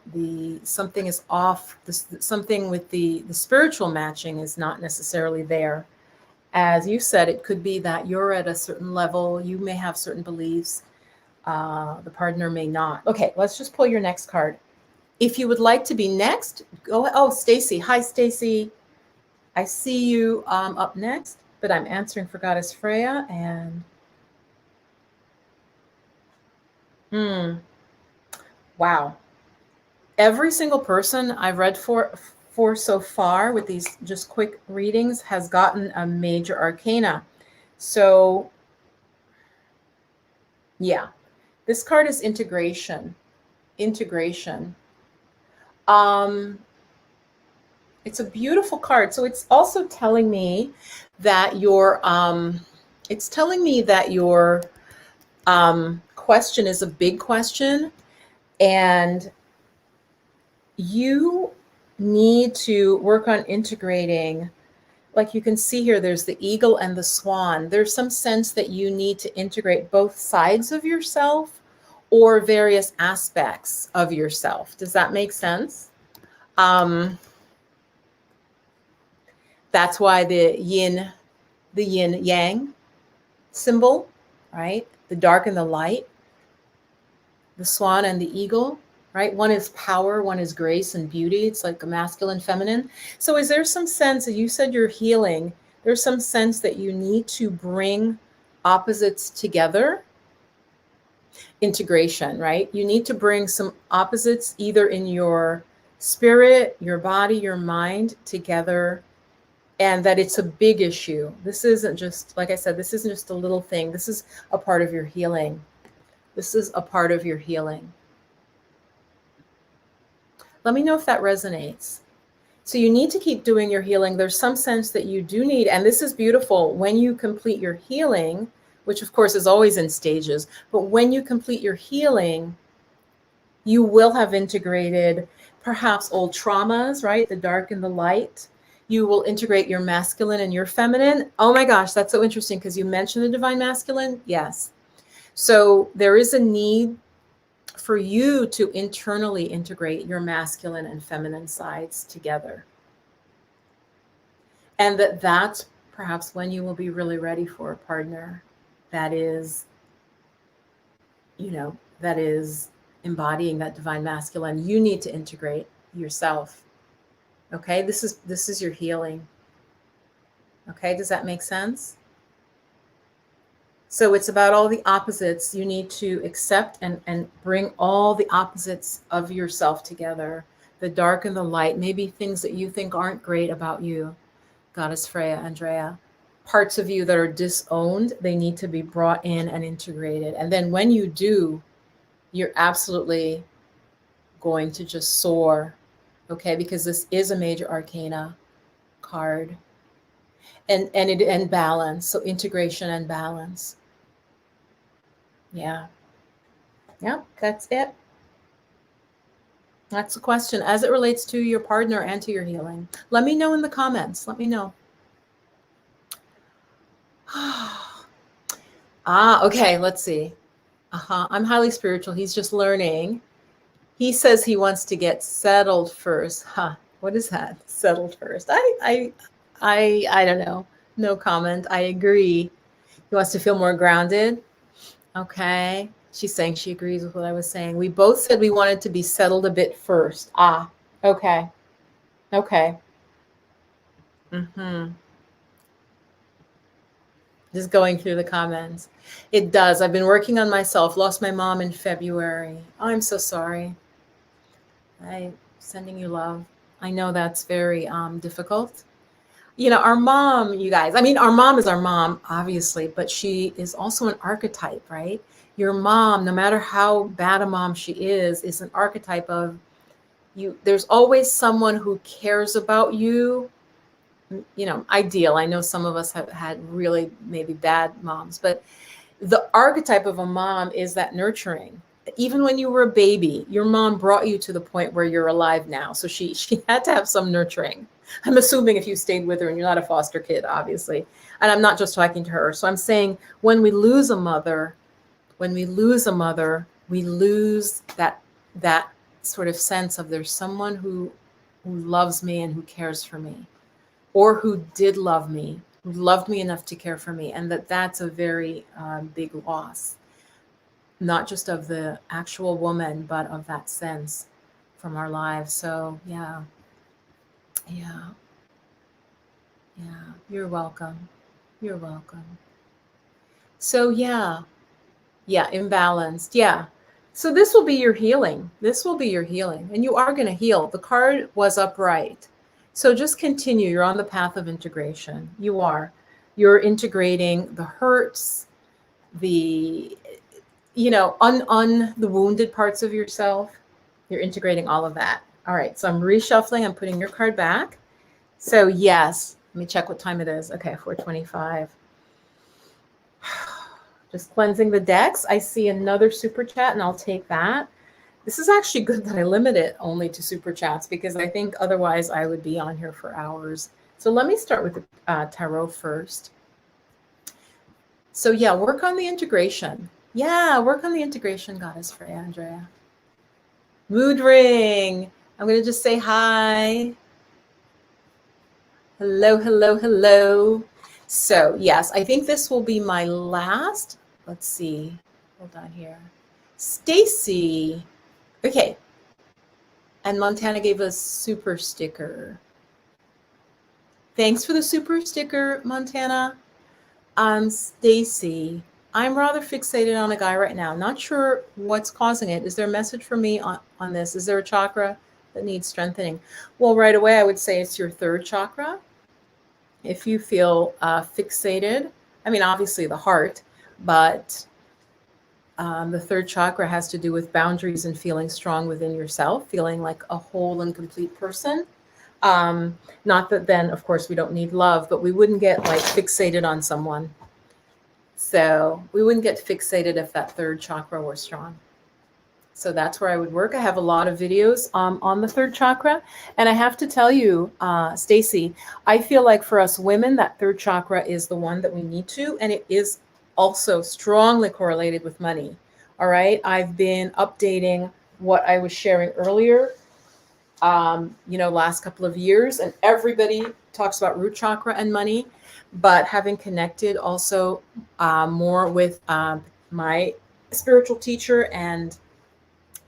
something is off. Something with the spiritual matching is not necessarily there. As you said, it could be that you're at a certain level. You may have certain beliefs. The partner may not. Okay, let's just pull your next card. If you would like to be next, go ahead. Oh, Stacy. Hi, Stacy. I see you up next, but I'm answering for Goddess Freya. And wow. Every single person I've read for so far with these just quick readings has gotten a major arcana. So yeah, this card is integration. Integration. It's a beautiful card. So it's also telling me that your question is a big question, and you need to work on integrating. Like you can see here, there's the eagle and the swan. There's some sense that you need to integrate both sides of yourself or various aspects of yourself. Does that make sense? That's why the yin yang symbol, right? The dark and the light, the swan and the eagle, right? One is power, one is grace and beauty. It's like a masculine, feminine. So is there some sense, as you said, you're healing, there's some sense that you need to bring opposites together? Integration, right? You need to bring some opposites either in your spirit, your body, your mind together, and that it's a big issue. This isn't just, like I said, this isn't just a little thing. This is a part of your healing. This is a part of your healing. Let me know if that resonates. So you need to keep doing your healing. There's some sense that you do need, and this is beautiful, when you complete your healing, which of course is always in stages, but when you complete your healing, you will have integrated perhaps old traumas, right? The dark and the light. You will integrate your masculine and your feminine. Oh my gosh, that's so interesting because you mentioned the divine masculine. Yes. So there is a need for you to internally integrate your masculine and feminine sides together. And that's perhaps when you will be really ready for a partner that is, that is embodying that divine masculine. You need to integrate yourself. Okay, this is your healing. Okay, does that make sense? So it's about all the opposites. You need to accept and bring all the opposites of yourself together the dark and the light, maybe things that you think aren't great about you, Goddess Freya, Andrea, parts of you that are disowned, they need to be brought in and integrated. And then when you do, you're absolutely going to just soar, okay? Because this is a major arcana card. And balance, so integration and balance. Yeah. Yeah, that's it. That's the question as it relates to your partner and to your healing. Let me know in the comments. Let me know. Okay, let's see. I'm highly spiritual. He's just learning. He says he wants to get settled first. What is that? Settled first. I don't know. No comment. I agree. He wants to feel more grounded. Okay. She's saying she agrees with what I was saying. We both said we wanted to be settled a bit first. Okay. Okay. Just going through the comments. It does. I've been working on myself. Lost my mom in February. Oh, I'm so sorry. I'm sending you love. I know that's very difficult. You know, our mom, you guys, I mean, our mom is our mom, obviously, but she is also an archetype, right? Your mom, no matter how bad a mom she is an archetype of you. There's always someone who cares about you. You know, ideal. I know some of us have had really maybe bad moms, but the archetype of a mom is that nurturing. Even when you were a baby, your mom brought you to the point where you're alive now. So she had to have some nurturing. I'm assuming if you stayed with her, and you're not a foster kid, obviously. And I'm not just talking to her. So I'm saying when we lose a mother, we lose that sort of sense of there's someone who loves me and who cares for me, or who did love me, who loved me enough to care for me. And that's a very big loss, not just of the actual woman, but of that sense from our lives. So yeah. You're welcome. You're welcome. So yeah, imbalanced. Yeah. So this will be your healing. This will be your healing. And you are going to heal. The card was upright. So just continue. You're on the path of integration. You are. You're integrating the hurts, the, you know, the wounded parts of yourself. You're integrating all of that. All right. So I'm reshuffling. I'm putting your card back. So yes, let me check what time it is. Okay, 4:25. Just cleansing the decks. I see another super chat, and I'll take that. This is actually good that I limit it only to super chats, because I think otherwise I would be on here for hours. So let me start with the tarot first. So yeah, work on the integration. Yeah, work on the integration, Goddess Freya, Andrea. Mood ring. I'm going to just say hi. Hello, hello, hello. So yes, I think this will be my last. Let's see. Hold on here. Stacy. Okay. And Montana gave us super sticker. Thanks for the super sticker, Montana. Stacy. I'm rather fixated on a guy right now. Not sure what's causing it. Is there a message for me on this? Is there a chakra that needs strengthening? Well, right away, I would say it's your third chakra. If you feel fixated, I mean, obviously the heart, but the third chakra has to do with boundaries and feeling strong within yourself, feeling like a whole and complete person. Not that then, of course, we don't need love, but we wouldn't get like fixated on someone. So we wouldn't get fixated if that third chakra were strong. So that's where I would work. I have a lot of videos on the third chakra. And I have to tell you, Stacy, I feel like for us women, that third chakra is the one that we need to. And it is also strongly correlated with money. All right. I've been updating what I was sharing earlier, last couple of years. And everybody talks about root chakra and money. But having connected also more with my spiritual teacher, and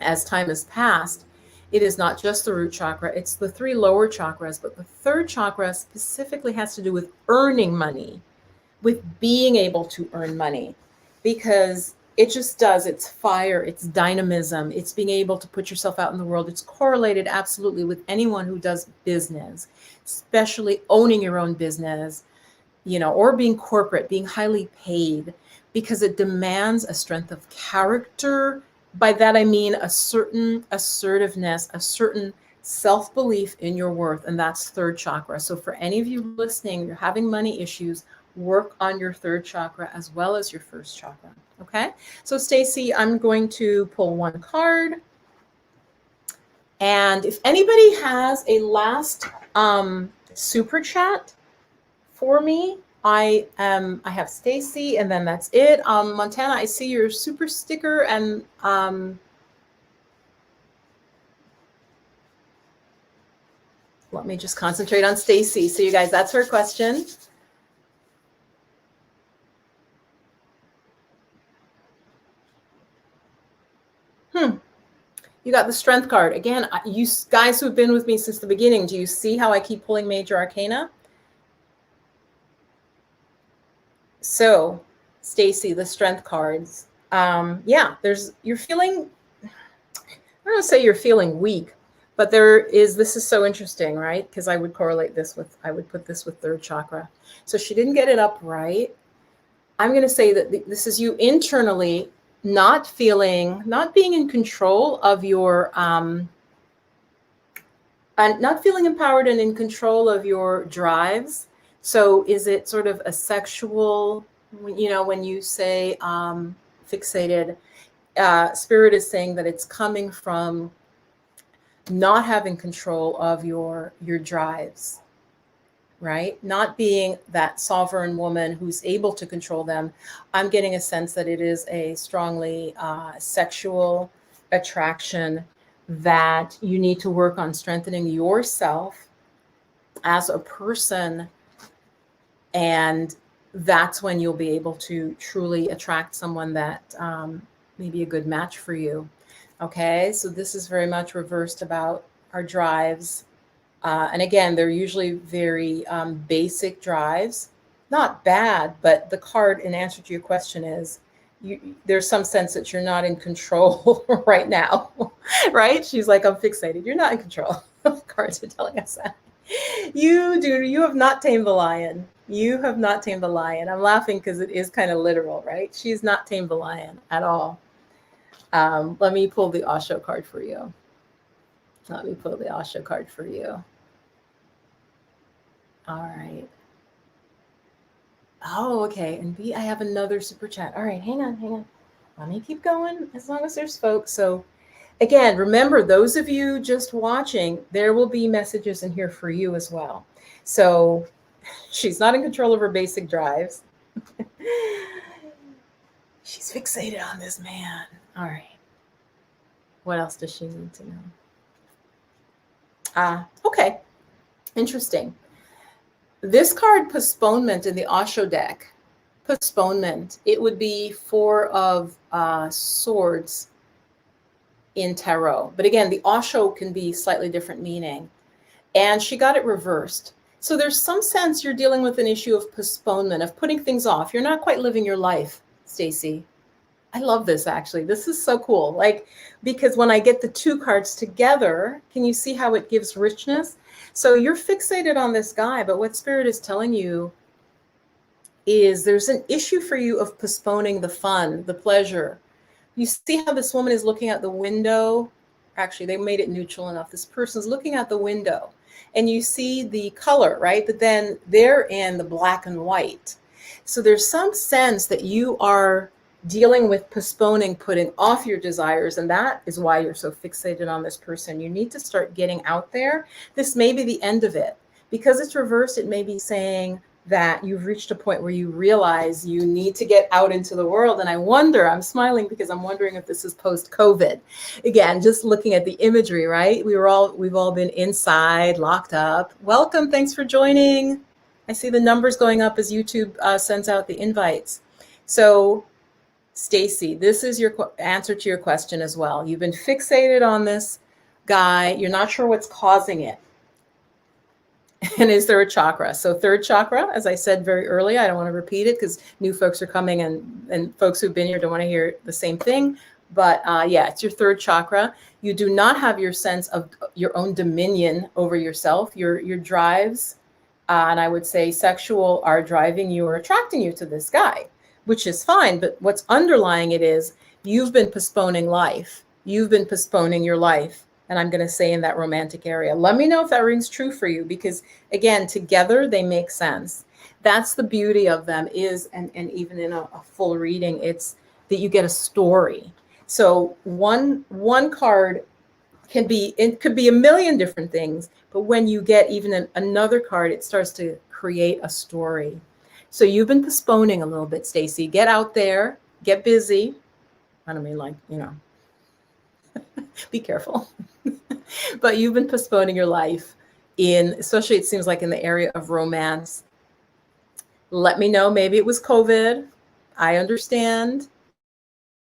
as time has passed, it is not just the root chakra, it's the three lower chakras, but the third chakra specifically has to do with earning money, with being able to earn money, because It just does. It's fire. It's dynamism. It's being able to put yourself out in the world. It's correlated absolutely with anyone who does business, especially owning your own business, or being corporate, being highly paid, because it demands a strength of character. By that, I mean a certain assertiveness, a certain self-belief in your worth. And that's third chakra. So for any of you listening, you're having money issues, work on your third chakra as well as your first chakra. Okay. So Stacy, I'm going to pull one card. And if anybody has a last super chat for me, I have Stacy, and then that's it. Montana, I see your super sticker, and let me just concentrate on Stacy. So you guys, that's her question. You got the strength card. Again, you guys who've been with me since the beginning, do you see how I keep pulling major arcana? So, Stacy, the strength cards. Yeah, you're feeling, I don't want to say you're feeling weak, but this is so interesting, right? Because I would put this with third chakra. So she didn't get it up right. I'm going to say that this is you internally not being in control of your, and not feeling empowered and in control of your drives. So is it sort of a sexual, when you say fixated, Spirit is saying that it's coming from not having control of your drives, right? Not being that sovereign woman who's able to control them. I'm getting a sense that it is a strongly sexual attraction that you need to work on strengthening yourself as a person. And that's when you'll be able to truly attract someone that may be a good match for you. Okay, so this is very much reversed about our drives. And again, they're usually very basic drives. Not bad, but the card in answer to your question is, there's some sense that you're not in control right now, right? She's like, I'm fixated. You're not in control. Cards are telling us that. You have not tamed the lion. You have not tamed the lion. I'm laughing because it is kind of literal, right? She's not tamed the lion at all. Let me pull the Osho card for you. Let me pull the Osho card for you. All right. Oh, okay. And B, I have another super chat. All right, hang on. Let me keep going as long as there's folks. So again, remember, those of you just watching, there will be messages in here for you as well. So she's not in control of her basic drives. She's fixated on this man. All right. What else does she need to know? Okay. Interesting. This card, postponement, in the Osho deck, postponement, it would be Four of Swords in tarot. But again, the Osho can be slightly different meaning. And she got it reversed. So there's some sense you're dealing with an issue of postponement, of putting things off. You're not quite living your life, Stacy. I love this, actually. This is so cool. Like, because when I get the two cards together, can you see how it gives richness? So you're fixated on this guy, but what Spirit is telling you is there's an issue for you of postponing the fun, the pleasure. You see how this woman is looking out the window? Actually, they made it neutral enough. This person's looking out the window, and you see the color, right? But then they're in the black and white. So there's some sense that you are dealing with postponing, putting off your desires, and that is why you're so fixated on this person. You need to start getting out there. This may be the end of it. Because it's reversed, it may be saying that you've reached a point where you realize you need to get out into the world. And I'm smiling because I'm wondering if this is post-COVID. Again, just looking at the imagery, right? We've all been inside, locked up. Welcome, thanks for joining. I see the numbers going up as YouTube sends out the invites. So Stacy, this is your answer to your question as well. You've been fixated on this guy. You're not sure what's causing it. And is there a chakra? So third chakra, as I said very early, I don't want to repeat it because new folks are coming and folks who've been here don't want to hear the same thing. But yeah, it's your third chakra. You do not have your sense of your own dominion over yourself. Your drives, and I would say sexual, are driving you or attracting you to this guy, which is fine. But what's underlying it is you've been postponing life. You've been postponing your life. And I'm going to say in that romantic area. Let me know if that rings true for you, because again, together they make sense. That's the beauty of them is, and even in a full reading, it's that you get a story. So one card can be, it could be a million different things, but when you get even another card, it starts to create a story. So you've been postponing a little bit, Stacy. Get out there, get busy. I don't mean like, be careful. But you've been postponing your life in, especially it seems like in the area of romance. Let me know. Maybe it was COVID. I understand.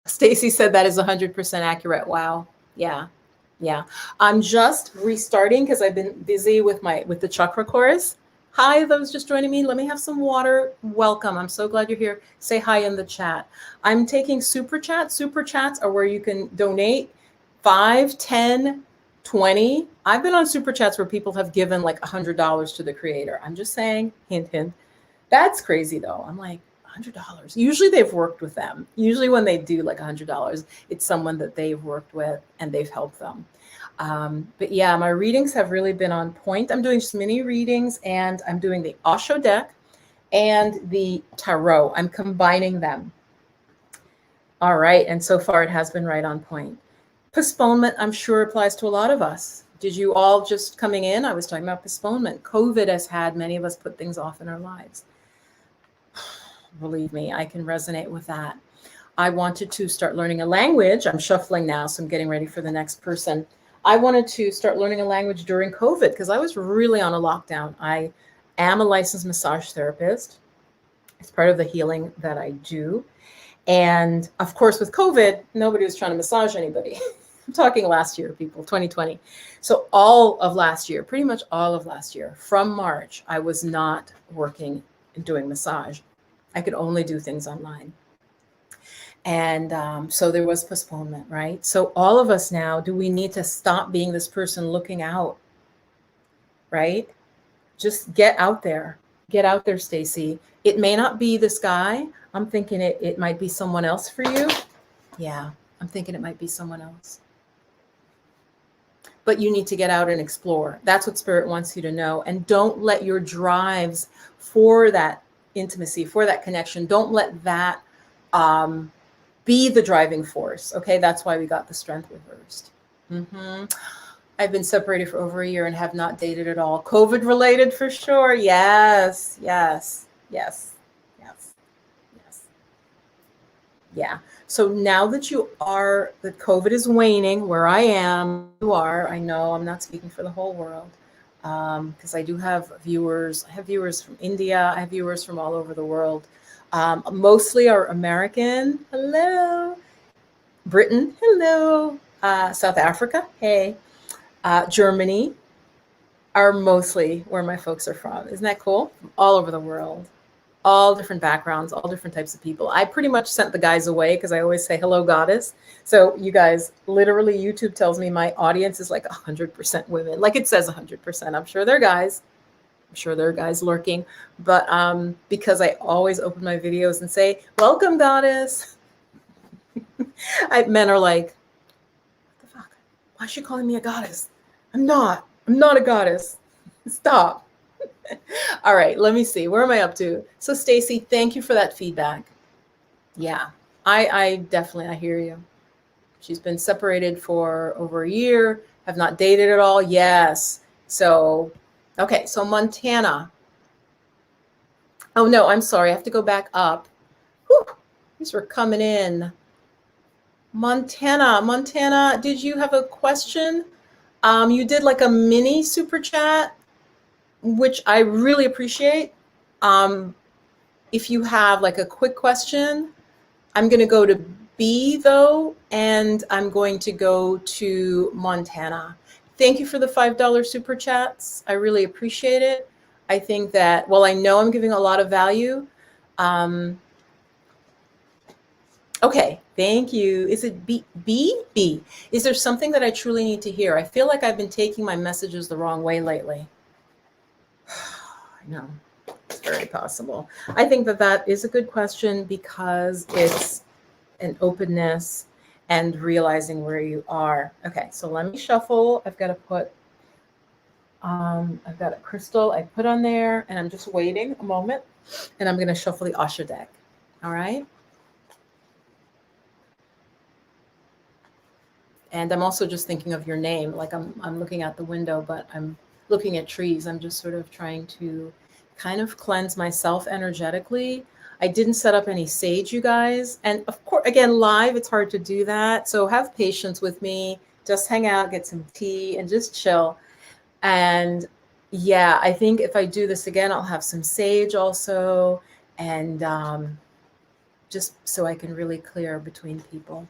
Stacy said that is 100% accurate. Wow. Yeah. Yeah. I'm just restarting because I've been busy with the chakra course. Hi, those just joining me. Let me have some water. Welcome. I'm so glad you're here. Say hi in the chat. I'm taking super chats. Super chats are where you can donate 5, 10, 20. I've been on super chats where people have given like $100 to the creator. I'm just saying, hint, hint. That's crazy though. I'm like, $100. Usually they've worked with them. Usually when they do like $100, it's someone that they've worked with and they've helped them. But yeah, my readings have really been on point. I'm doing just mini readings and I'm doing the Osho deck and the tarot. I'm combining them. All right. And so far it has been right on point. Postponement, I'm sure, applies to a lot of us. Did you all just coming in? I was talking about postponement. COVID has had many of us put things off in our lives. Believe me, I can resonate with that. I wanted to start learning a language. I'm shuffling now, so I'm getting ready for the next person. I wanted to start learning a language during COVID because I was really on a lockdown. I am a licensed massage therapist. It's part of the healing that I do. And of course, with COVID, nobody was trying to massage anybody. I'm talking last year, people, 2020. So all of last year, pretty much all of last year, from March, I was not working and doing massage. I could only do things online. And so there was postponement, right? So all of us now, do we need to stop being this person looking out, right? Just get out there. Get out there, Stacy. It may not be this guy. I'm thinking it might be someone else for you. Yeah, I'm thinking it might be someone else. But you need to get out and explore. That's what Spirit wants you to know. And don't let your drives for that intimacy, for that connection, don't let that be the driving force. Okay, that's why we got the strength reversed. I've been separated for over a year and have not dated at all. COVID related for sure. Yes, yes, yes, yes, yes. Yeah. So now that that COVID is waning, where I am, you are, I know I'm not speaking for the whole world, because I do have viewers. I have viewers from India. I have viewers from all over the world. Mostly are American. Hello. Britain. Hello. South Africa. Hey. Germany are mostly where my folks are from. Isn't that cool? From all over the world. All different backgrounds, all different types of people. I pretty much sent the guys away because I always say, hello, goddess. So you guys, literally, YouTube tells me my audience is like 100% women. Like it says 100%. I'm sure they're guys. I'm sure there are guys lurking. But because I always open my videos and say, welcome, goddess. Men are like, what the fuck? Why is she calling me a goddess? I'm not a goddess. Stop. All right, let me see. Where am I up to? So Stacy, thank you for that feedback. Yeah, I definitely, I hear you. She's been separated for over a year, have not dated at all. Yes. So, okay, so Montana. Oh no, I'm sorry. I have to go back up. Whew, these were coming in. Montana, did you have a question? You did like a mini super chat, which I really appreciate. If you have like a quick question, I'm going to go to B though, and I'm going to go to Montana. Thank you for the $5 super chats. I really appreciate it. I think that, well, I know I'm giving a lot of value. Okay, thank you. Is it B? Is there something that I truly need to hear? I feel like I've been taking my messages the wrong way lately. I know, it's very possible. I think that that is a good question because it's an openness and realizing where you are. Okay, so let me shuffle. I've got to put, I've got a crystal I put on there, and I'm just waiting a moment, and I'm going to shuffle the Asha deck. All right. And I'm also just thinking of your name. Like I'm looking out the window, but I'm looking at trees. I'm just sort of trying to kind of cleanse myself energetically. I didn't set up any sage, you guys. And of course, again, live, it's hard to do that. So have patience with me. Just hang out, get some tea, and just chill. And yeah, I think if I do this again, I'll have some sage also. And just so I can really clear between people.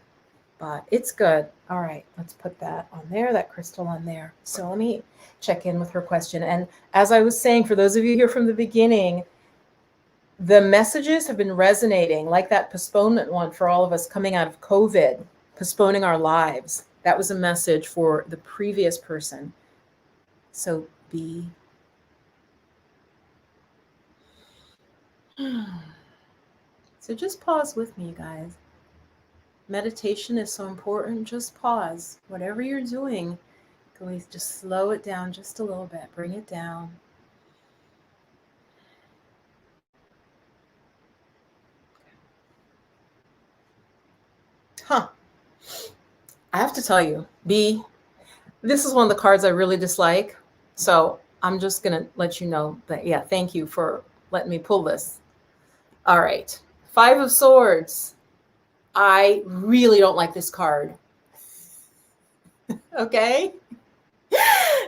But it's good. All right, let's put that on there, that crystal on there. So let me check in with her question. And as I was saying, for those of you here from the beginning, the messages have been resonating, like that postponement one for all of us coming out of COVID, postponing our lives. That was a message for the previous person. So be. So just pause with me, you guys. Meditation is so important. Just pause. Whatever you're doing, can we just slow it down just a little bit? Bring it down. Huh. I have to tell you, B, this is one of the cards I really dislike. So I'm just going to let you know that, yeah, thank you for letting me pull this. All right. 5 of Swords. I really don't like this card. Okay.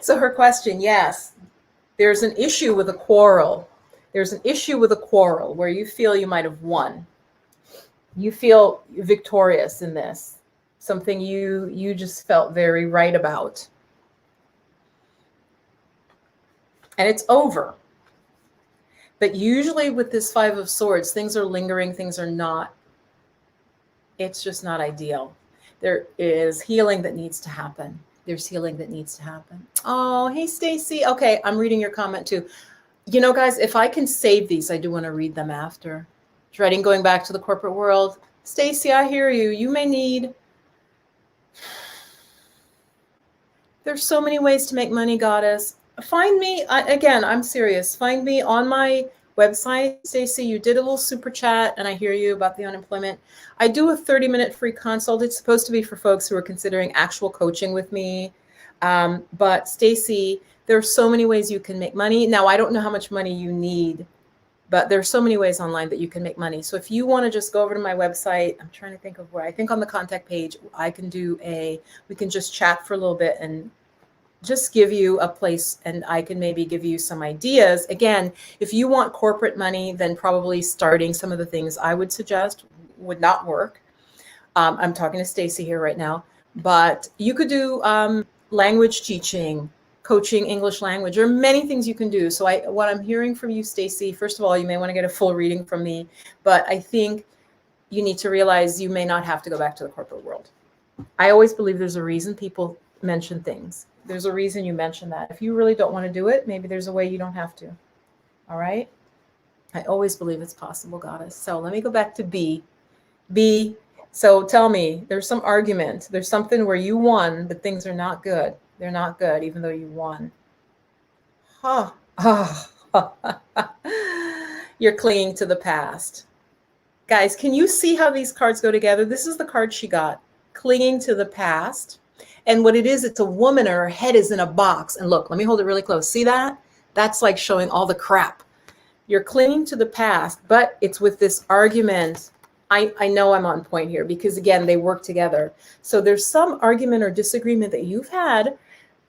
So her question, yes, there's an issue with a quarrel. There's an issue with a quarrel where you feel you might have won. You feel victorious in this. Something you just felt very right about. And it's over. But usually with this 5 of Swords, things are lingering, things are not. It's just not ideal. There is healing that needs to happen. There's healing that needs to happen. Oh, hey, Stacy. Okay, I'm reading your comment too. You know, guys, if I can save these, I do want to read them after. Dreading going back to the corporate world. Stacy, I hear you. You may need. There's so many ways to make money, goddess. Find me. Again, I'm serious. Find me on my website. Stacy, you did a little super chat, and I hear you about the unemployment. I do a 30-minute free consult. It's supposed to be for folks who are considering actual coaching with me. But Stacy, there are so many ways you can make money. Now, I don't know how much money you need, but there's so many ways online that you can make money. So if you want to just go over to my website, I'm trying to think of where, I think on the contact page, we can just chat for a little bit and just give you a place, and I can maybe give you some ideas. Again, if you want corporate money, then probably starting some of the things I would suggest would not work. I'm talking to Stacy here right now, but you could do language teaching, coaching English language. There are many things you can do. So what I'm hearing from you, Stacy, first of all, you may want to get a full reading from me, but I think you need to realize you may not have to go back to the corporate world. I always believe there's a reason people mention things. There's a reason you mention that. If you really don't want to do it, maybe there's a way you don't have to. All right. I always believe it's possible, goddess. So let me go back to B. B. So tell me, there's some argument. There's something where you won, but things are not good. They're not good, even though you won. Huh. You're clinging to the past. Guys, can you see how these cards go together? This is the card she got. Clinging to the past. And what it is, it's a woman and her head is in a box. And look, let me hold it really close. See that? That's like showing all the crap. You're clinging to the past, but it's with this argument. I know I'm on point here because, again, they work together. So there's some argument or disagreement that you've had.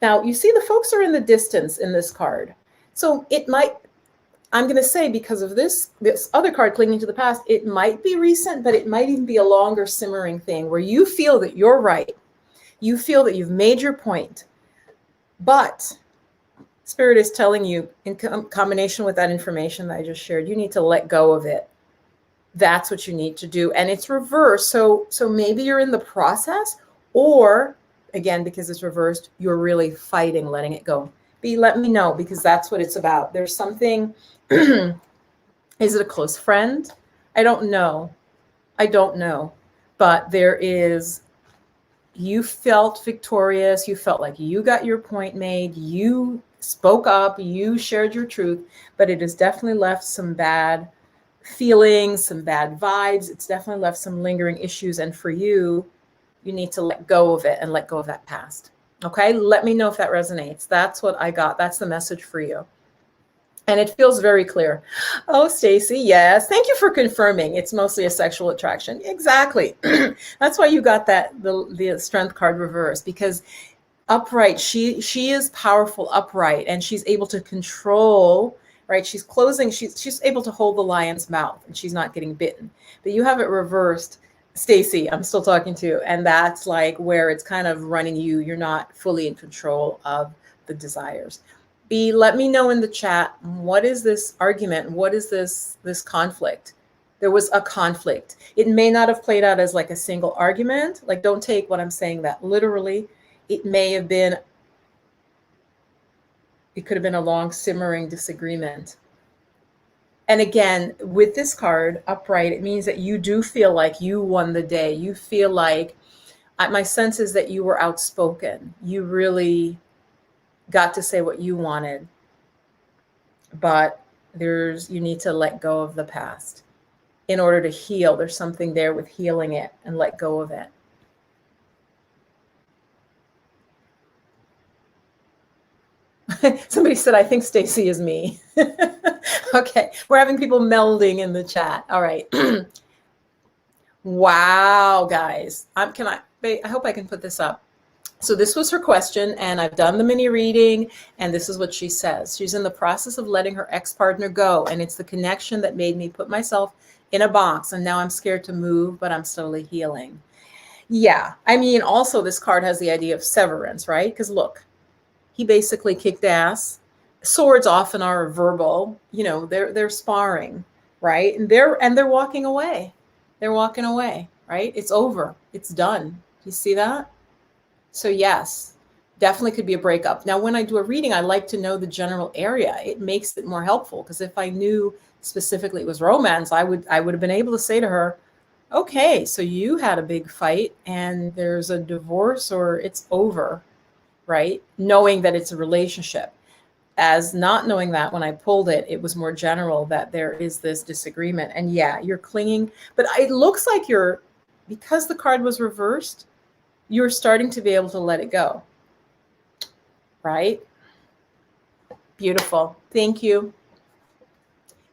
Now, you see the folks are in the distance in this card. So it might, I'm going to say, because of this other card, clinging to the past, it might be recent, but it might even be a longer simmering thing where you feel that you're right. You feel that you've made your point, But Spirit is telling you, in combination with that information that I just shared, you need to let go of it. That's what you need to do. And it's reversed. So maybe you're in the process, or again, because it's reversed, you're really fighting letting it go. Let me know, because that's what it's about. There's something. Is it a close friend? I don't know. But you felt victorious. You felt like you got your point made. You spoke up. You shared your truth, but it has definitely left some bad feelings, some bad vibes. It's definitely left some lingering issues. And for you, you need to let go of it and let go of that past. Okay. Let me know if that resonates. That's what I got. That's the message for you. And it feels very clear. Oh, Stacy, yes. Thank you for confirming. It's mostly a sexual attraction. Exactly. That's why you got the strength card reversed, because upright, she is powerful upright, and she's able to control, right? She's closing, she's able to hold the lion's mouth, and she's not getting bitten. But you have it reversed. Stacy, I'm still talking to you. And that's like where it's kind of running you. You're not fully in control of the desires. Let me know in the chat, what is this argument? What is this conflict? There was a conflict. It may not have played out as like a single argument. Like, don't take what I'm saying that literally. It may have been, it could have been a long simmering disagreement. And again, with this card upright, it means that you do feel like you won the day. You feel like, my sense is that you were outspoken. You really got to say what you wanted, but you need to let go of the past in order to heal. There's something there with healing it and let go of it. Somebody said, I think Stacy is me. Okay, we're having people melding in the chat. All right. Wow, guys. I hope I can put this up. So this was her question, and I've done the mini reading, and this is what she says. She's in the process of letting her ex-partner go, and it's the connection that made me put myself in a box, and now I'm scared to move, but I'm slowly healing. Yeah, I mean, also this card has the idea of severance, right? Because look, he basically kicked ass. Swords often are verbal, they're sparring, right? And they're walking away. They're walking away, right? It's over. It's done. You see that? So yes, definitely could be a breakup. Now, when I do a reading, I like to know the general area. It makes it more helpful, because if I knew specifically it was romance, I would have been able to say to her, okay, so you had a big fight and there's a divorce, or it's over, right? Knowing that it's a relationship. As not knowing that, when I pulled it, it was more general that there is this disagreement. And yeah, you're clinging, but it looks like because the card was reversed, you're starting to be able to let it go, right? Beautiful. Thank you.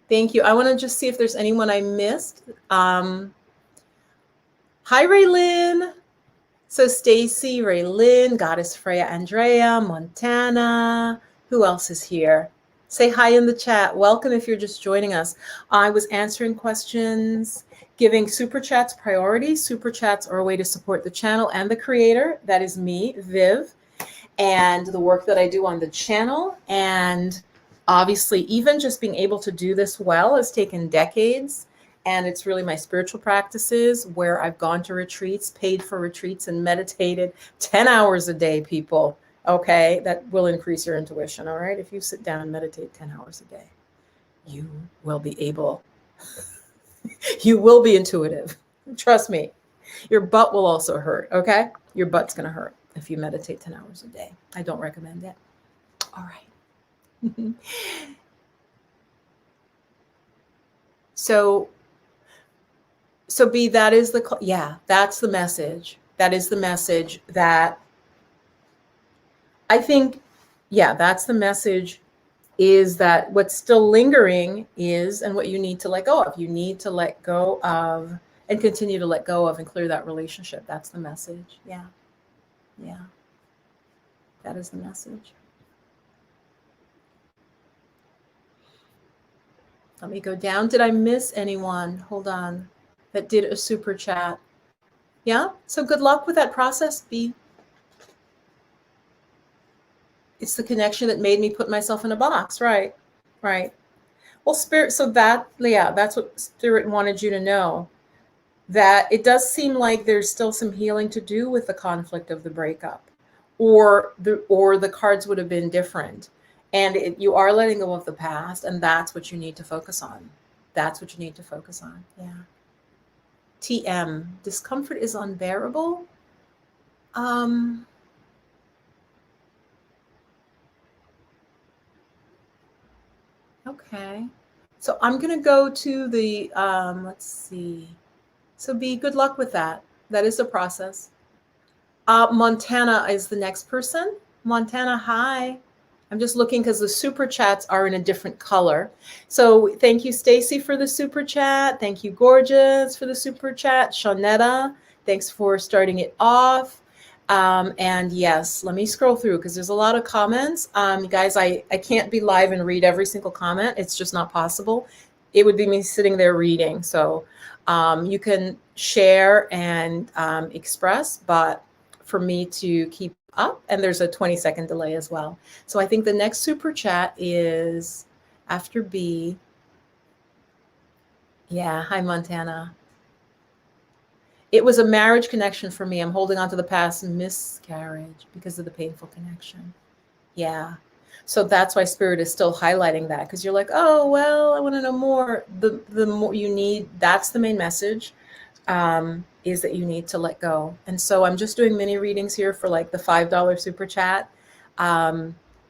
Thank you. I want to just see if there's anyone I missed. Hi, Raylyn. So Stacy, Raylyn, Goddess Freya, Andrea, Montana. Who else is here? Say hi in the chat. Welcome if you're just joining us. I was answering questions, giving super chats priority. Super chats are a way to support the channel and the creator. That is me, Viv, and the work that I do on the channel. And obviously, even just being able to do this well has taken decades. And it's really my spiritual practices where I've gone to retreats, paid for retreats, and meditated 10 hours a day, people. Okay, that will increase your intuition. All right, if you sit down and meditate 10 hours a day, you will be able, you will be intuitive. Trust me. Your butt will also hurt. Okay, your butt's going to hurt if you meditate 10 hours a day. I don't recommend it. All right. So B, that is that's the message. That is the message that I think, that's the message, is that what's still lingering is, and what you need to let go of. You need to let go of and continue to let go of and clear that relationship. That's the message. Yeah. That is the message. Let me go down. Did I miss anyone? Hold on. That did a super chat. Yeah. So good luck with that process, B. It's the connection that made me put myself in a box. Right. Right. Well, Spirit, so that, yeah, that's what Spirit wanted you to know, that it does seem like there's still some healing to do with the conflict of the breakup, or the cards would have been different. And you are letting go of the past, and that's what you need to focus on. That's what you need to focus on. Yeah. TM, discomfort is unbearable. Um, okay. So I'm going to go to the, let's see. So B, good luck with that. That is a process. Montana is the next person. Montana, hi. I'm just looking because the super chats are in a different color. So thank you, Stacy, for the super chat. Thank you, Gorgeous, for the super chat. Shawnetta, thanks for starting it off. And yes, let me scroll through because there's a lot of comments. Guys, I can't be live and read every single comment. It's just not possible. It would be me sitting there reading. So you can share and express, but for me to keep up, and there's a 20-second delay as well. So I think the next super chat is after B. Yeah, hi Montana. It was a marriage connection for me. I'm holding on to the past miscarriage because of the painful connection. Yeah. So that's why Spirit is still highlighting that, because you're like, oh, well, I want to know more. The more you need, that's the main message, is that you need to let go. And so I'm just doing mini readings here for like the $5 super chat.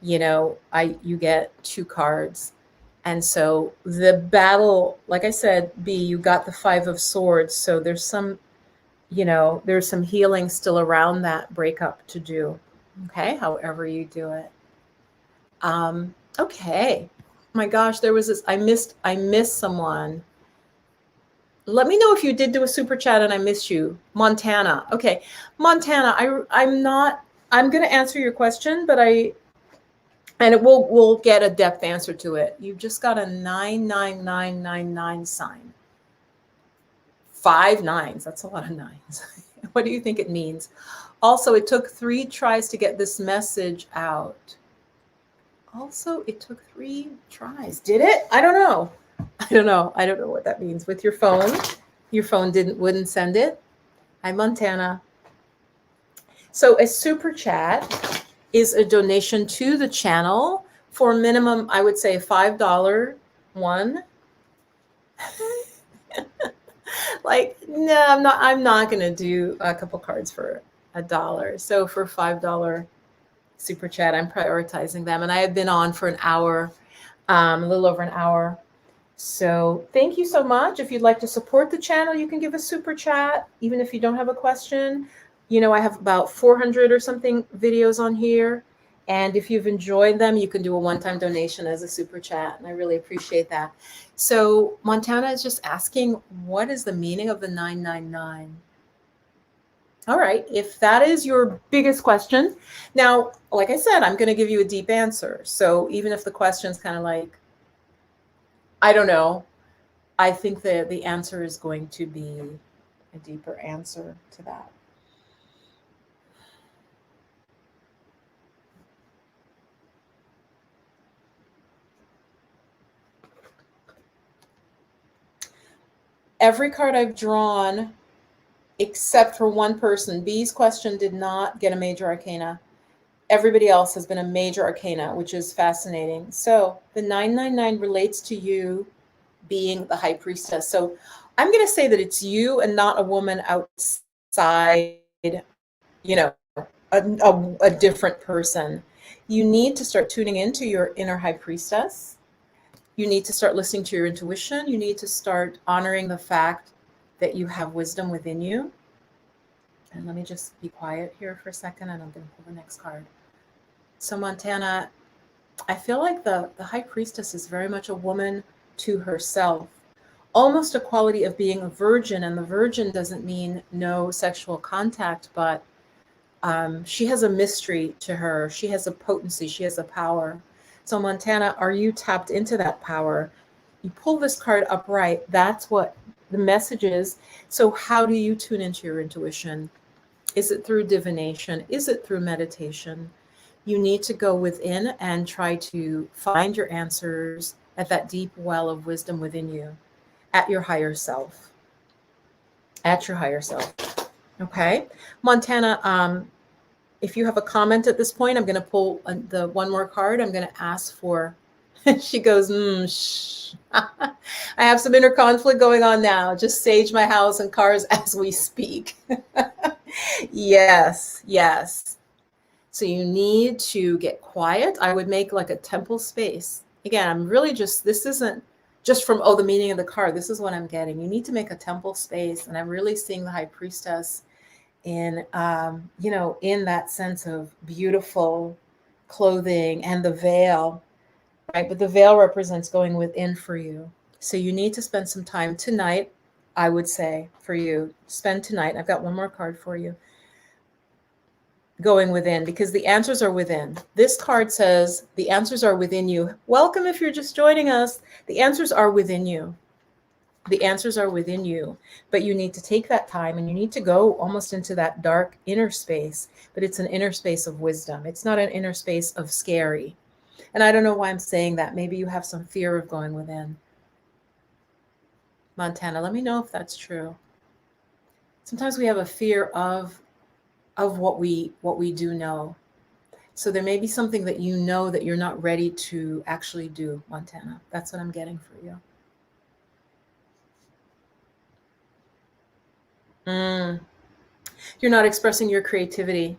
You get 2 cards. And so the battle, like I said, B, you got the 5 of Swords. So there's some healing still around that breakup to do. Okay, however you do it. Okay. My gosh, there was this, I missed someone. Let me know if you did do a super chat and I missed you. Montana. Okay. Montana, I'm going to answer your question, but we'll get a depth answer to it. You just got a 99999 sign. 5 9s. That's a lot of 9s. What do you think it means? Also, it took 3 tries to get this message out. Also, it took 3 tries. Did it? I don't know. I don't know what that means. With your phone wouldn't send it. Hi, Montana. So a super chat is a donation to the channel for a minimum, I would say, a $5 one. Like, no, I'm not going to do a couple cards for $1. So for $5 super chat, I'm prioritizing them. And I have been on for an hour, a little over an hour. So thank you so much. If you'd like to support the channel, you can give a super chat, even if you don't have a question. I have about 400 or something videos on here. And if you've enjoyed them, you can do a one-time donation as a super chat. And I really appreciate that. So Montana is just asking, what is the meaning of the 999? All right. If that is your biggest question. Now, like I said, I'm going to give you a deep answer. So even if the question's kind of like, I don't know, I think that the answer is going to be a deeper answer to that. Every card I've drawn, except for one person, B's question did not get a major arcana. Everybody else has been a major arcana, which is fascinating. So the 999 relates to you being the high priestess. So I'm going to say that it's you and not a woman outside, a different person. You need to start tuning into your inner high priestess. You need to start listening to your intuition. You need to start honoring the fact that you have wisdom within you. And let me just be quiet here for a second, and I'm going to pull the next card. So Montana, I feel like the high priestess is very much a woman to herself, almost a quality of being a virgin. And the virgin doesn't mean no sexual contact, but she has a mystery to her. She has a potency. She has a power. So Montana, are you tapped into that power? You pull this card upright. That's what the message is. So how do you tune into your intuition? Is it through divination? Is it through meditation? You need to go within and try to find your answers at that deep well of wisdom within you, at your higher self. At your higher self. Okay. Montana, if you have a comment at this point, I'm going to pull the one more card. I'm going to ask for, she goes, shh. I have some inner conflict going on now. Just sage my house and cars as we speak. Yes, yes. So you need to get quiet. I would make like a temple space. Again, I'm really just, this isn't just from, the meaning of the card. This is what I'm getting. You need to make a temple space. And I'm really seeing the High Priestess in, in that sense of beautiful clothing and the veil, right? But the veil represents going within for you. So you need to spend some time tonight, I would say, for you. Spend tonight. I've got one more card for you. Going within, because the answers are within. This card says the answers are within you. Welcome if you're just joining us. The answers are within you. The answers are within you, but you need to take that time and you need to go almost into that dark inner space, but it's an inner space of wisdom. It's not an inner space of scary. And I don't know why I'm saying that. Maybe you have some fear of going within. Montana, let me know if that's true. Sometimes we have a fear of what we do know. So there may be something that you know that you're not ready to actually do, Montana. That's what I'm getting for you. You're not expressing your creativity.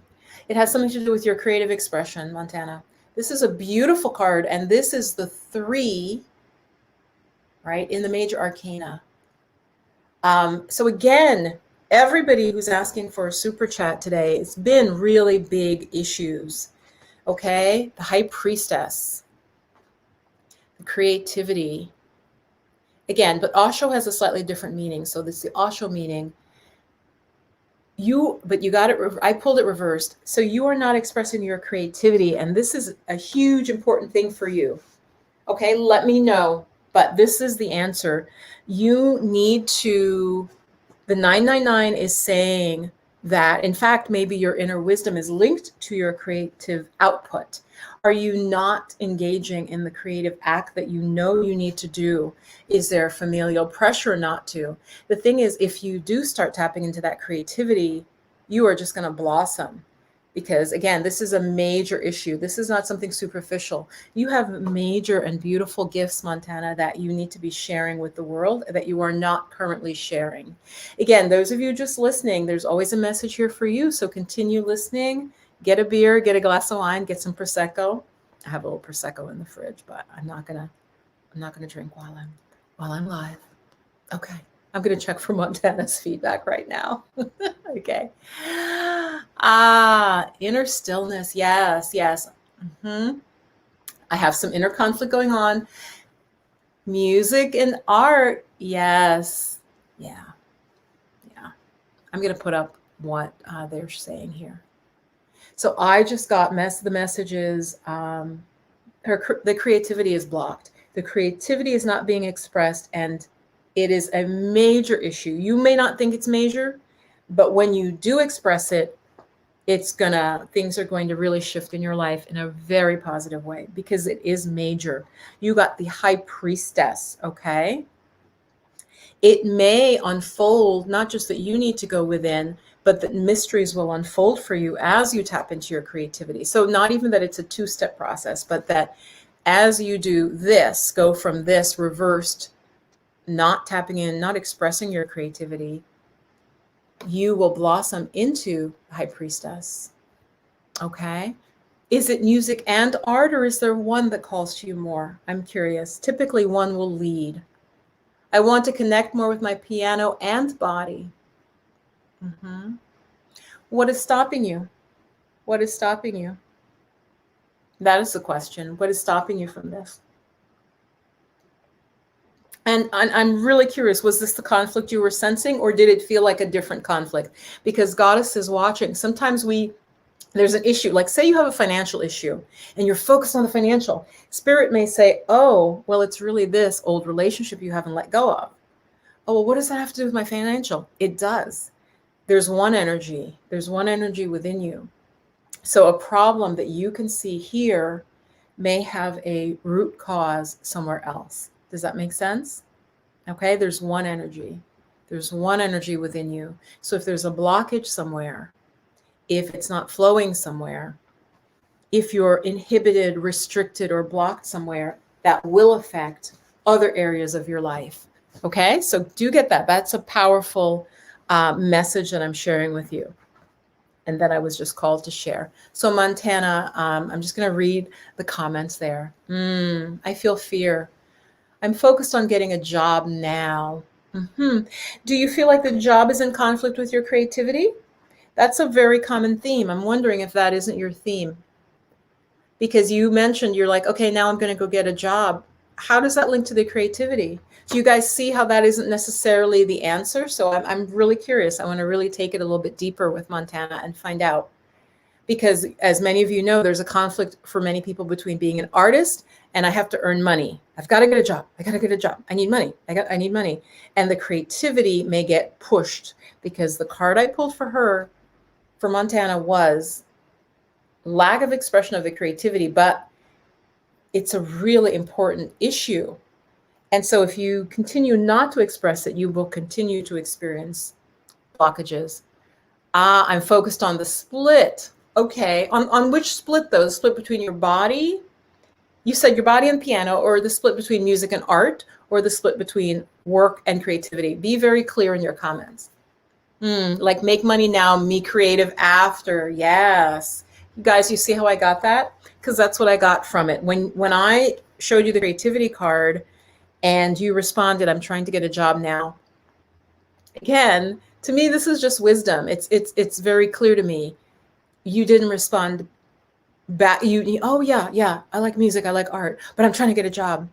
It has something to do with your creative expression, Montana. This is a beautiful card, and this is the 3, right, in the major arcana. So again, everybody who's asking for a super chat today, it's been really big issues. Okay, the High Priestess, the creativity. Again, but Osho has a slightly different meaning. So this is the Osho meaning. But you got it. I pulled it reversed. So you are not expressing your creativity, and this is a huge important thing for you. Okay, let me know. But this is the answer. You need to. The 999 is saying that, in fact, maybe your inner wisdom is linked to your creative output. Are you not engaging in the creative act that you know you need to do? Is there familial pressure not to? The thing is, if you do start tapping into that creativity, you are just going to blossom. Because again, this is a major issue. This is not something superficial. You have major and beautiful gifts, Montana, that you need to be sharing with the world that you are not currently sharing. Again, those of you just listening, there's always a message here for you. So continue listening. Get a beer, get a glass of wine, get some Prosecco. I have a little Prosecco in the fridge, but I'm not gonna drink while I'm live. Okay. I'm going to check for Montana's feedback right now. Okay. Inner stillness. Yes, yes. I have some inner conflict going on. Music and art. Yes. Yeah. I'm going to put up what they're saying here. So I just got the messages. The creativity is blocked. The creativity is not being expressed, and it is a major issue. You may not think it's major, but when you do express it, things are going to really shift in your life in a very positive way, because it is major. You got the High Priestess, okay? It may unfold, not just that you need to go within, but that mysteries will unfold for you as you tap into your creativity. So not even that it's a 2-step process, but that as you do this, go from this reversed, not tapping in, not expressing your creativity, you will blossom into High Priestess. Okay. Is it music and art, or is there one that calls to you more? I'm curious. Typically one will lead. I want to connect more with my piano and body. What is stopping you? What is stopping you? That is the question. What is stopping you from this? And I'm really curious, was this the conflict you were sensing, or did it feel like a different conflict? Because Goddess is watching. Sometimes there's an issue, like say you have a financial issue and you're focused on the financial. Spirit may say, oh, well, it's really this old relationship you haven't let go of. Oh, well, what does that have to do with my financial? It does. There's one energy. There's one energy within you. So a problem that you can see here may have a root cause somewhere else. Does that make sense? Okay, there's one energy. There's one energy within you. So if there's a blockage somewhere, if it's not flowing somewhere, if you're inhibited, restricted, or blocked somewhere, that will affect other areas of your life. Okay, so do get that. That's a powerful message that I'm sharing with you and that I was just called to share. So Montana, I'm just going to read the comments there. I feel fear. I'm focused on getting a job now. Do you feel like the job is in conflict with your creativity? That's a very common theme. I'm wondering if that isn't your theme. Because you mentioned you're like, okay, now I'm going to go get a job. How does that link to the creativity? Do you guys see how that isn't necessarily the answer? So I'm really curious. I want to really take it a little bit deeper with Montana and find out. Because as many of you know, there's a conflict for many people between being an artist and I have to earn money. I've got to get a job. I got to get a job. I need money. I need money. And the creativity may get pushed because the card I pulled for her, for Montana, was lack of expression of the creativity, but it's a really important issue. And so if you continue not to express it, you will continue to experience blockages. I'm focused on the split. Okay, on which split though? The split between your body? You said your body and piano, or the split between music and art, or the split between work and creativity? Be very clear in your comments. Like make money now, me creative after. Yes. You guys, you see how I got that? Because that's what I got from it. When I showed you the creativity card and you responded, I'm trying to get a job now. Again, to me, this is just wisdom. It's very clear to me. You didn't respond back. You oh yeah, I like music, I like art, but I'm trying to get a job.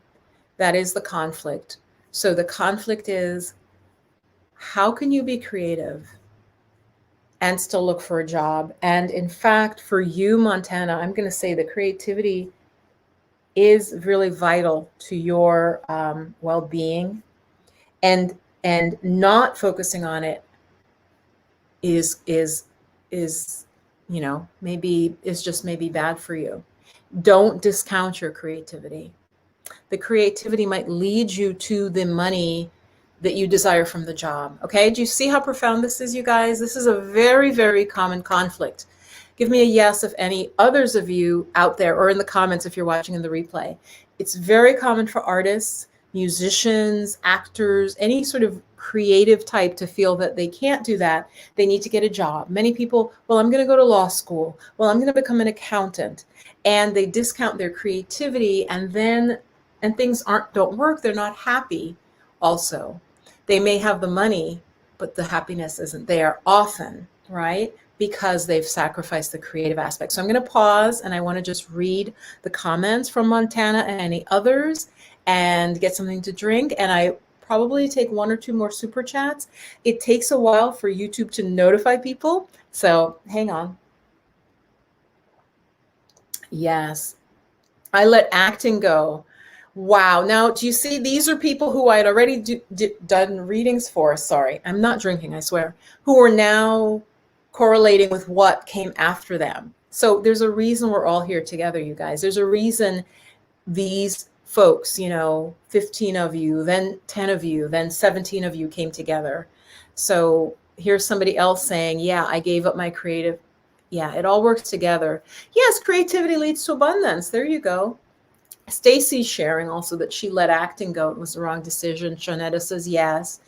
That is the conflict. So the conflict is, how can you be creative and still look for a job? And in fact, for you, Montana, I'm going to say the creativity is really vital to your well-being, and not focusing on it is maybe bad for you. Don't discount your creativity. The creativity might lead you to the money that you desire from the job. Okay, do you see how profound this is, you guys? This is a very, very common conflict. Give me a yes if any others of you out there, or in the comments if you're watching in the replay. It's very common for artists, musicians, actors, any sort of creative type to feel that they can't do that. They need to get a job. Many people, well, I'm going to go to law school. Well, I'm going to become an accountant. And they discount their creativity, and things don't work. They're not happy also. They may have the money, but the happiness isn't there often, right? Because they've sacrificed the creative aspect. So I'm going to pause, and I want to just read the comments from Montana and any others and get something to drink. And I probably take one or two more super chats. It takes a while for YouTube to notify people. So hang on. Yes, I let acting go. Wow. Now, do you see, these are people who I had already done readings for. Sorry, I'm not drinking, I swear. Who are now correlating with what came after them. So there's a reason we're all here together, you guys. There's a reason these folks, 15 of you, then 10 of you, then 17 of you came together. So here's somebody else saying, yeah, I gave up my creative. Yeah, it all works together. Yes, creativity leads to abundance. There you go. Stacy's sharing also that she let acting go. It was the wrong decision. Shawnetta says yes.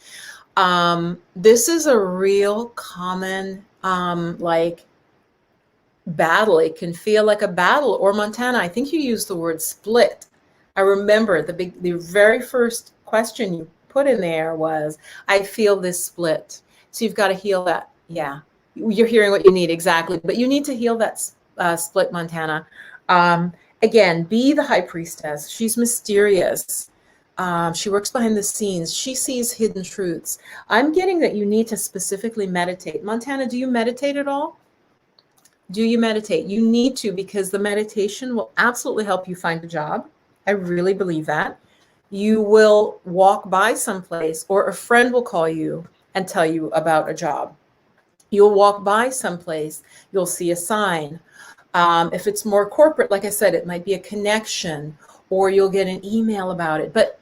This is a real common battle. It can feel like a battle. Or Montana, I think you used the word split. I remember the very first question you put in there was, I feel this split. So you've got to heal that. Yeah, you're hearing what you need, exactly. But you need to heal that split, Montana. Again, be the high priestess. She's mysterious. She works behind the scenes. She sees hidden truths. I'm getting that you need to specifically meditate. Montana, do you meditate at all? Do you meditate? You need to, because the meditation will absolutely help you find a job. I really believe that. You will walk by someplace, or a friend will call you and tell you about a job. You'll walk by someplace, you'll see a sign. If it's more corporate, like I said, it might be a connection, or you'll get an email about it. But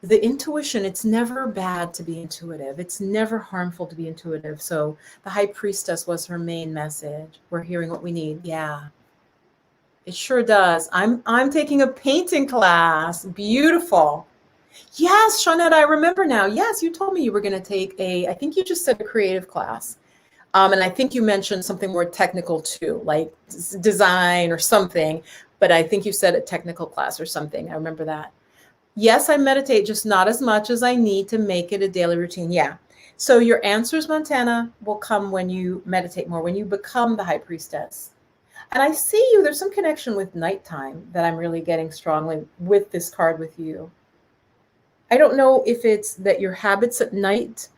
the intuition, it's never bad to be intuitive. It's never harmful to be intuitive. So the high priestess was her main message. We're hearing what we need. Yeah, it sure does. I'm taking a painting class. Beautiful. Yes, Shawnetta, I remember now. Yes, you told me you were going to take I think you just said a creative class. And I think you mentioned something more technical too, like design or something. But I think you said a technical class or something. I remember that. Yes, I meditate, just not as much as I need to make it a daily routine. Yeah. So your answers, Montana, will come when you meditate more, when you become the high priestess. And I see you, there's some connection with nighttime that I'm really getting strongly with this card with you. I don't know if it's that your habits at night,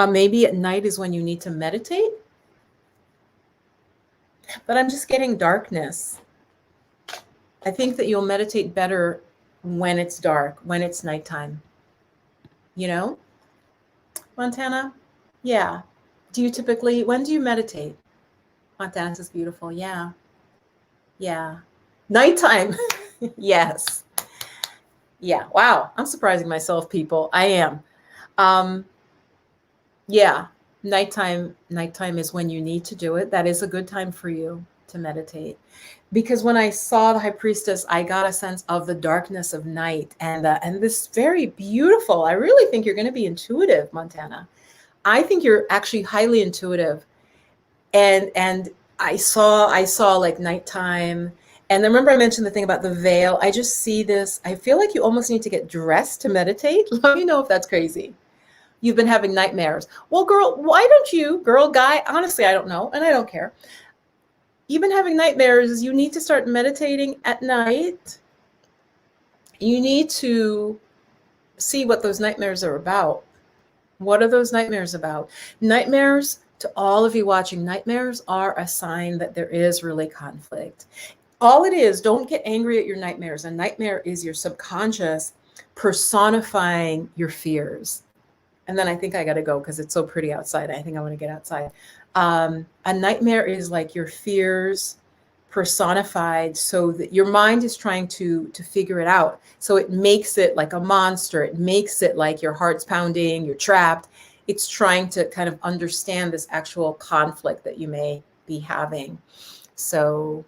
maybe at night is when you need to meditate, but I'm just getting darkness. I think that you'll meditate better when it's dark, when it's nighttime. You know, Montana? Yeah. Do you typically, when do you meditate? Montana says beautiful. Yeah. Yeah. Nighttime. Yes. Yeah. Wow. I'm surprising myself, people. I am. Yeah. Nighttime is when you need to do it. That is a good time for you to meditate. Because when I saw the high priestess, I got a sense of the darkness of night and this very beautiful. I really think you're going to be intuitive, Montana. I think you're actually highly intuitive. And I saw like nighttime. And remember I mentioned the thing about the veil. I just see this. I feel like you almost need to get dressed to meditate. Let me know if that's crazy. You've been having nightmares. Well, girl, why don't you, girl, guy, honestly, I don't know, and I don't care. You've been having nightmares. You need to start meditating at night. You need to see what those nightmares are about. What are those nightmares about? Nightmares, to all of you watching, nightmares are a sign that there is really conflict. All it is, don't get angry at your nightmares. A nightmare is your subconscious personifying your fears. And then I think I got to go because it's so pretty outside. I think I want to get outside. A nightmare is like your fears personified, so that your mind is trying to figure it out. So it makes it like a monster. It makes it like your heart's pounding, you're trapped. It's trying to kind of understand this actual conflict that you may be having. So,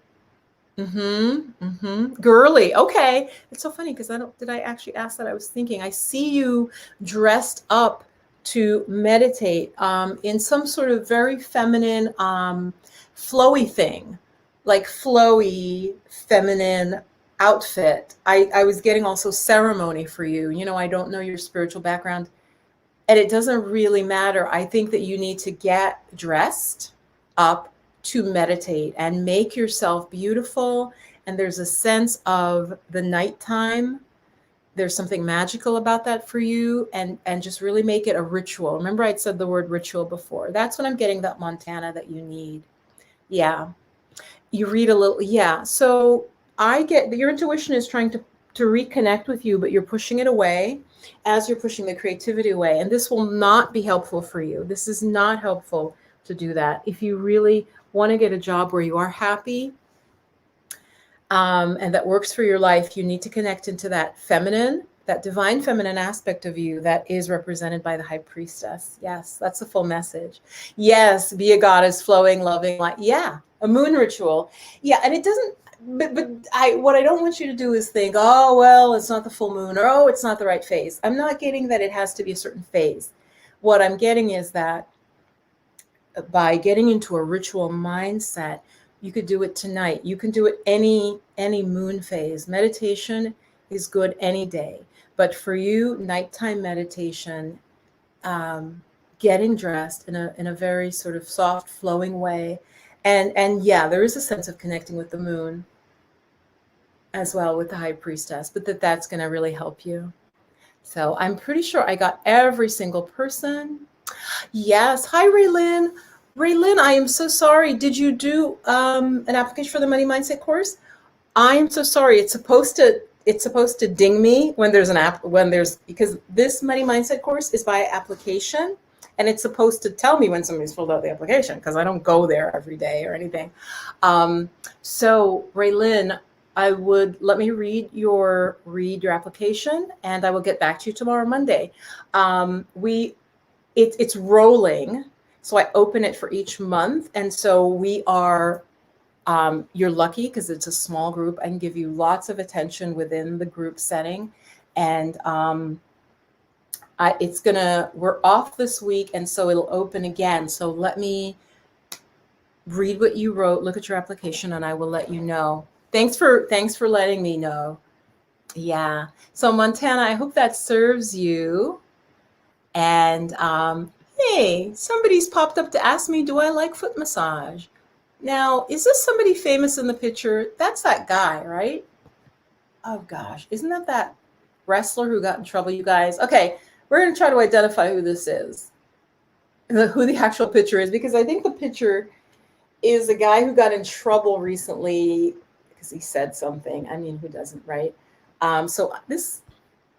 girly. Okay. It's so funny because did I actually ask that? I was thinking, I see you dressed up to meditate in some sort of very feminine, flowy thing, like flowy, feminine outfit. I was getting also ceremony for you. You know, I don't know your spiritual background, and it doesn't really matter. I think that you need to get dressed up to meditate and make yourself beautiful. And there's a sense of the nighttime. There's something magical about that for you, and just really make it a ritual. Remember I'd said the word ritual before. That's when I'm getting that Montana that you need. Yeah. You read a little. Yeah. So I get that your intuition is trying to reconnect with you, but you're pushing it away as you're pushing the creativity away. And this will not be helpful for you. This is not helpful to do that. If you really want to get a job where you are happy, and that works for your life, you need to connect into that feminine, that divine feminine aspect of you that is represented by the high priestess. Yes, that's the full message. Yes, be a goddess, flowing, loving, like, yeah, a moon ritual. Yeah, and it doesn't, what I don't want you to do is think, oh, well, it's not the full moon, or oh, it's not the right phase. I'm not getting that it has to be a certain phase. What I'm getting is that by getting into a ritual mindset, you could do it tonight. You can do it any moon phase. Meditation is good any day. But for you, nighttime meditation, getting dressed in a very sort of soft, flowing way. And yeah, there is a sense of connecting with the moon as well, with the high priestess, but that's going to really help you. So I'm pretty sure I got every single person. Yes. Hi, Raylyn. Raylyn, I am so sorry. Did you do an application for the Money Mindset course? I am so sorry. It's supposed to ding me when there's because this Money Mindset course is by application. And it's supposed to tell me when somebody's filled out the application because I don't go there every day or anything. So Raylyn, let me read your application, and I will get back to you tomorrow, Monday. It's rolling. So I open it for each month. And so we are, you're lucky because it's a small group. I can give you lots of attention within the group setting. And we're off this week. And so it'll open again. So let me read what you wrote, look at your application, and I will let you know. Thanks for letting me know. Yeah. So Montana, I hope that serves you. And hey, somebody's popped up to ask me, do I like foot massage? Now, is this somebody famous in the picture? That's that guy, right? Oh gosh, isn't that wrestler who got in trouble, you guys? Okay, we're going to try to identify who this is, who the actual picture is, because I think the picture is a guy who got in trouble recently because he said something. I mean, who doesn't, right? So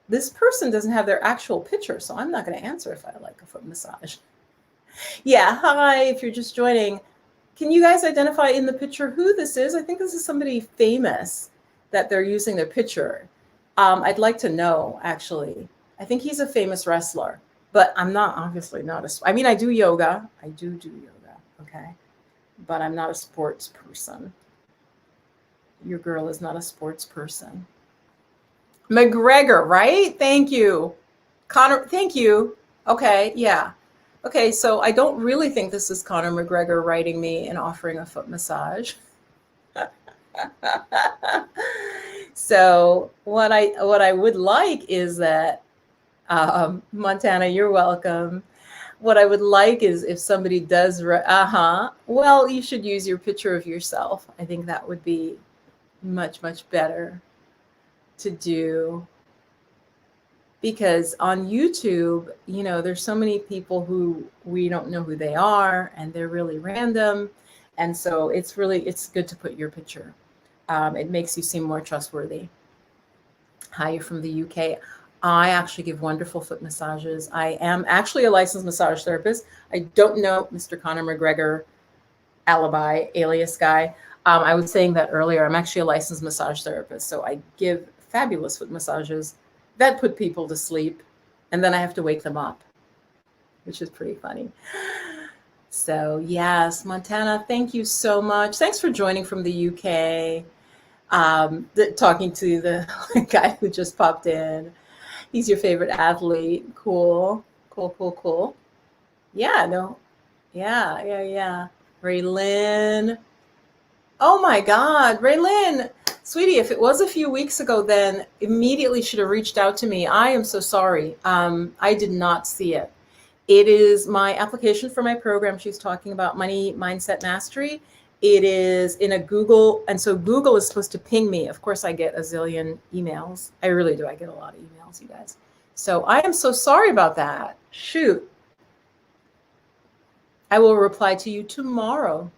this person doesn't have their actual picture, so I'm not going to answer if I like a foot massage. Yeah, hi, if you're just joining. Can you guys identify in the picture who this is? I think this is somebody famous that they're using their picture. I'd like to know, actually. I think he's a famous wrestler, but I'm obviously not I mean, I do yoga. I do yoga, okay? But I'm not a sports person. Your girl is not a sports person. McGregor, right? Thank you. Conor, thank you. Okay, yeah. Okay, so I don't really think this is Conor McGregor writing me and offering a foot massage. So what I would like is that, Montana, you're welcome. What I would like is if somebody does, well, you should use your picture of yourself. I think that would be much, much better to do. Because on YouTube, there's so many people who we don't know who they are, and they're really random. And so it's good to put your picture. It makes you seem more trustworthy. Hi, you're from the UK. I actually give wonderful foot massages. I am actually a licensed massage therapist. I don't know Mr. Conor McGregor alibi, alias guy. I was saying that earlier. I'm actually a licensed massage therapist. So I give fabulous foot massages that put people to sleep, and then I have to wake them up, which is pretty funny. So yes, Montana, thank you so much. Thanks for joining from the UK. Talking to the guy who just popped in. He's your favorite athlete. Cool. Yeah, no. Yeah. Raylyn. Oh my God, Raylyn. Sweetie, if it was a few weeks ago, then immediately should have reached out to me. I am so sorry. I did not see it. It is my application for my program. She's talking about Money Mindset Mastery. It is in a Google. And so Google is supposed to ping me. Of course, I get a zillion emails. I really do. I get a lot of emails, you guys. So I am so sorry about that. Shoot. I will reply to you tomorrow.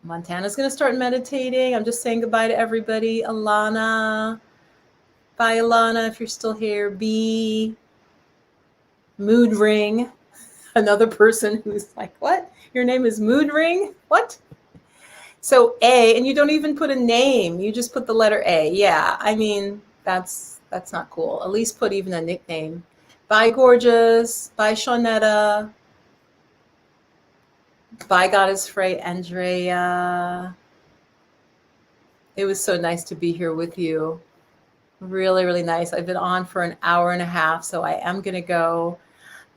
Montana's going to start meditating. I'm just saying goodbye to everybody. Alana. Bye, Alana, if you're still here. B. Mood Ring. Another person who's like, what? Your name is Mood Ring? What? So A, and you don't even put a name. You just put the letter A. Yeah, I mean, that's not cool. At least put even a nickname. Bye, Gorgeous. Bye, Shawnetta. Bye, Goddess Frey, Andrea. It was so nice to be here with you. Really, really nice. I've been on for an hour and a half, so I am going to go.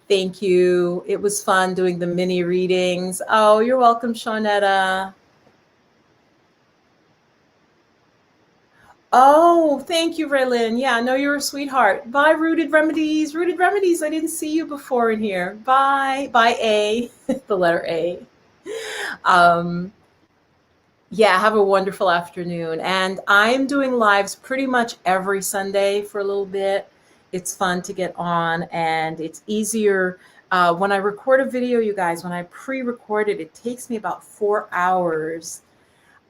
Thank you. It was fun doing the mini readings. Oh, you're welcome, Shawnetta. Oh, thank you, Raylyn. Yeah, no, you're a sweetheart. Bye, Rooted Remedies. Rooted Remedies, I didn't see you before in here. Bye. Bye, A. The letter A. Yeah, have a wonderful afternoon. And I'm doing lives pretty much every Sunday for a little bit. It's fun to get on, and it's easier. When I record a video, you guys, when I pre-record it, it takes me about 4 hours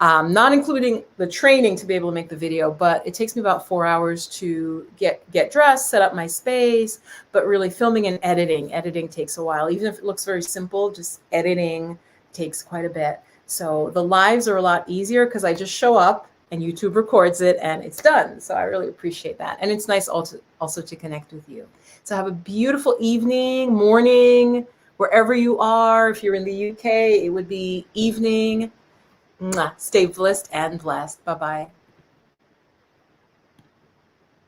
not including the training to be able to make the video, but it takes me about 4 hours to get dressed, set up my space, but really filming and editing takes a while. Even if it looks very simple, just editing takes quite a bit. So the lives are a lot easier because I just show up and YouTube records it and it's done. So I really appreciate that. And it's nice also to connect with you. So have a beautiful evening, morning, wherever you are. If you're in the UK, it would be evening. Stay blissed and blessed. Bye-bye.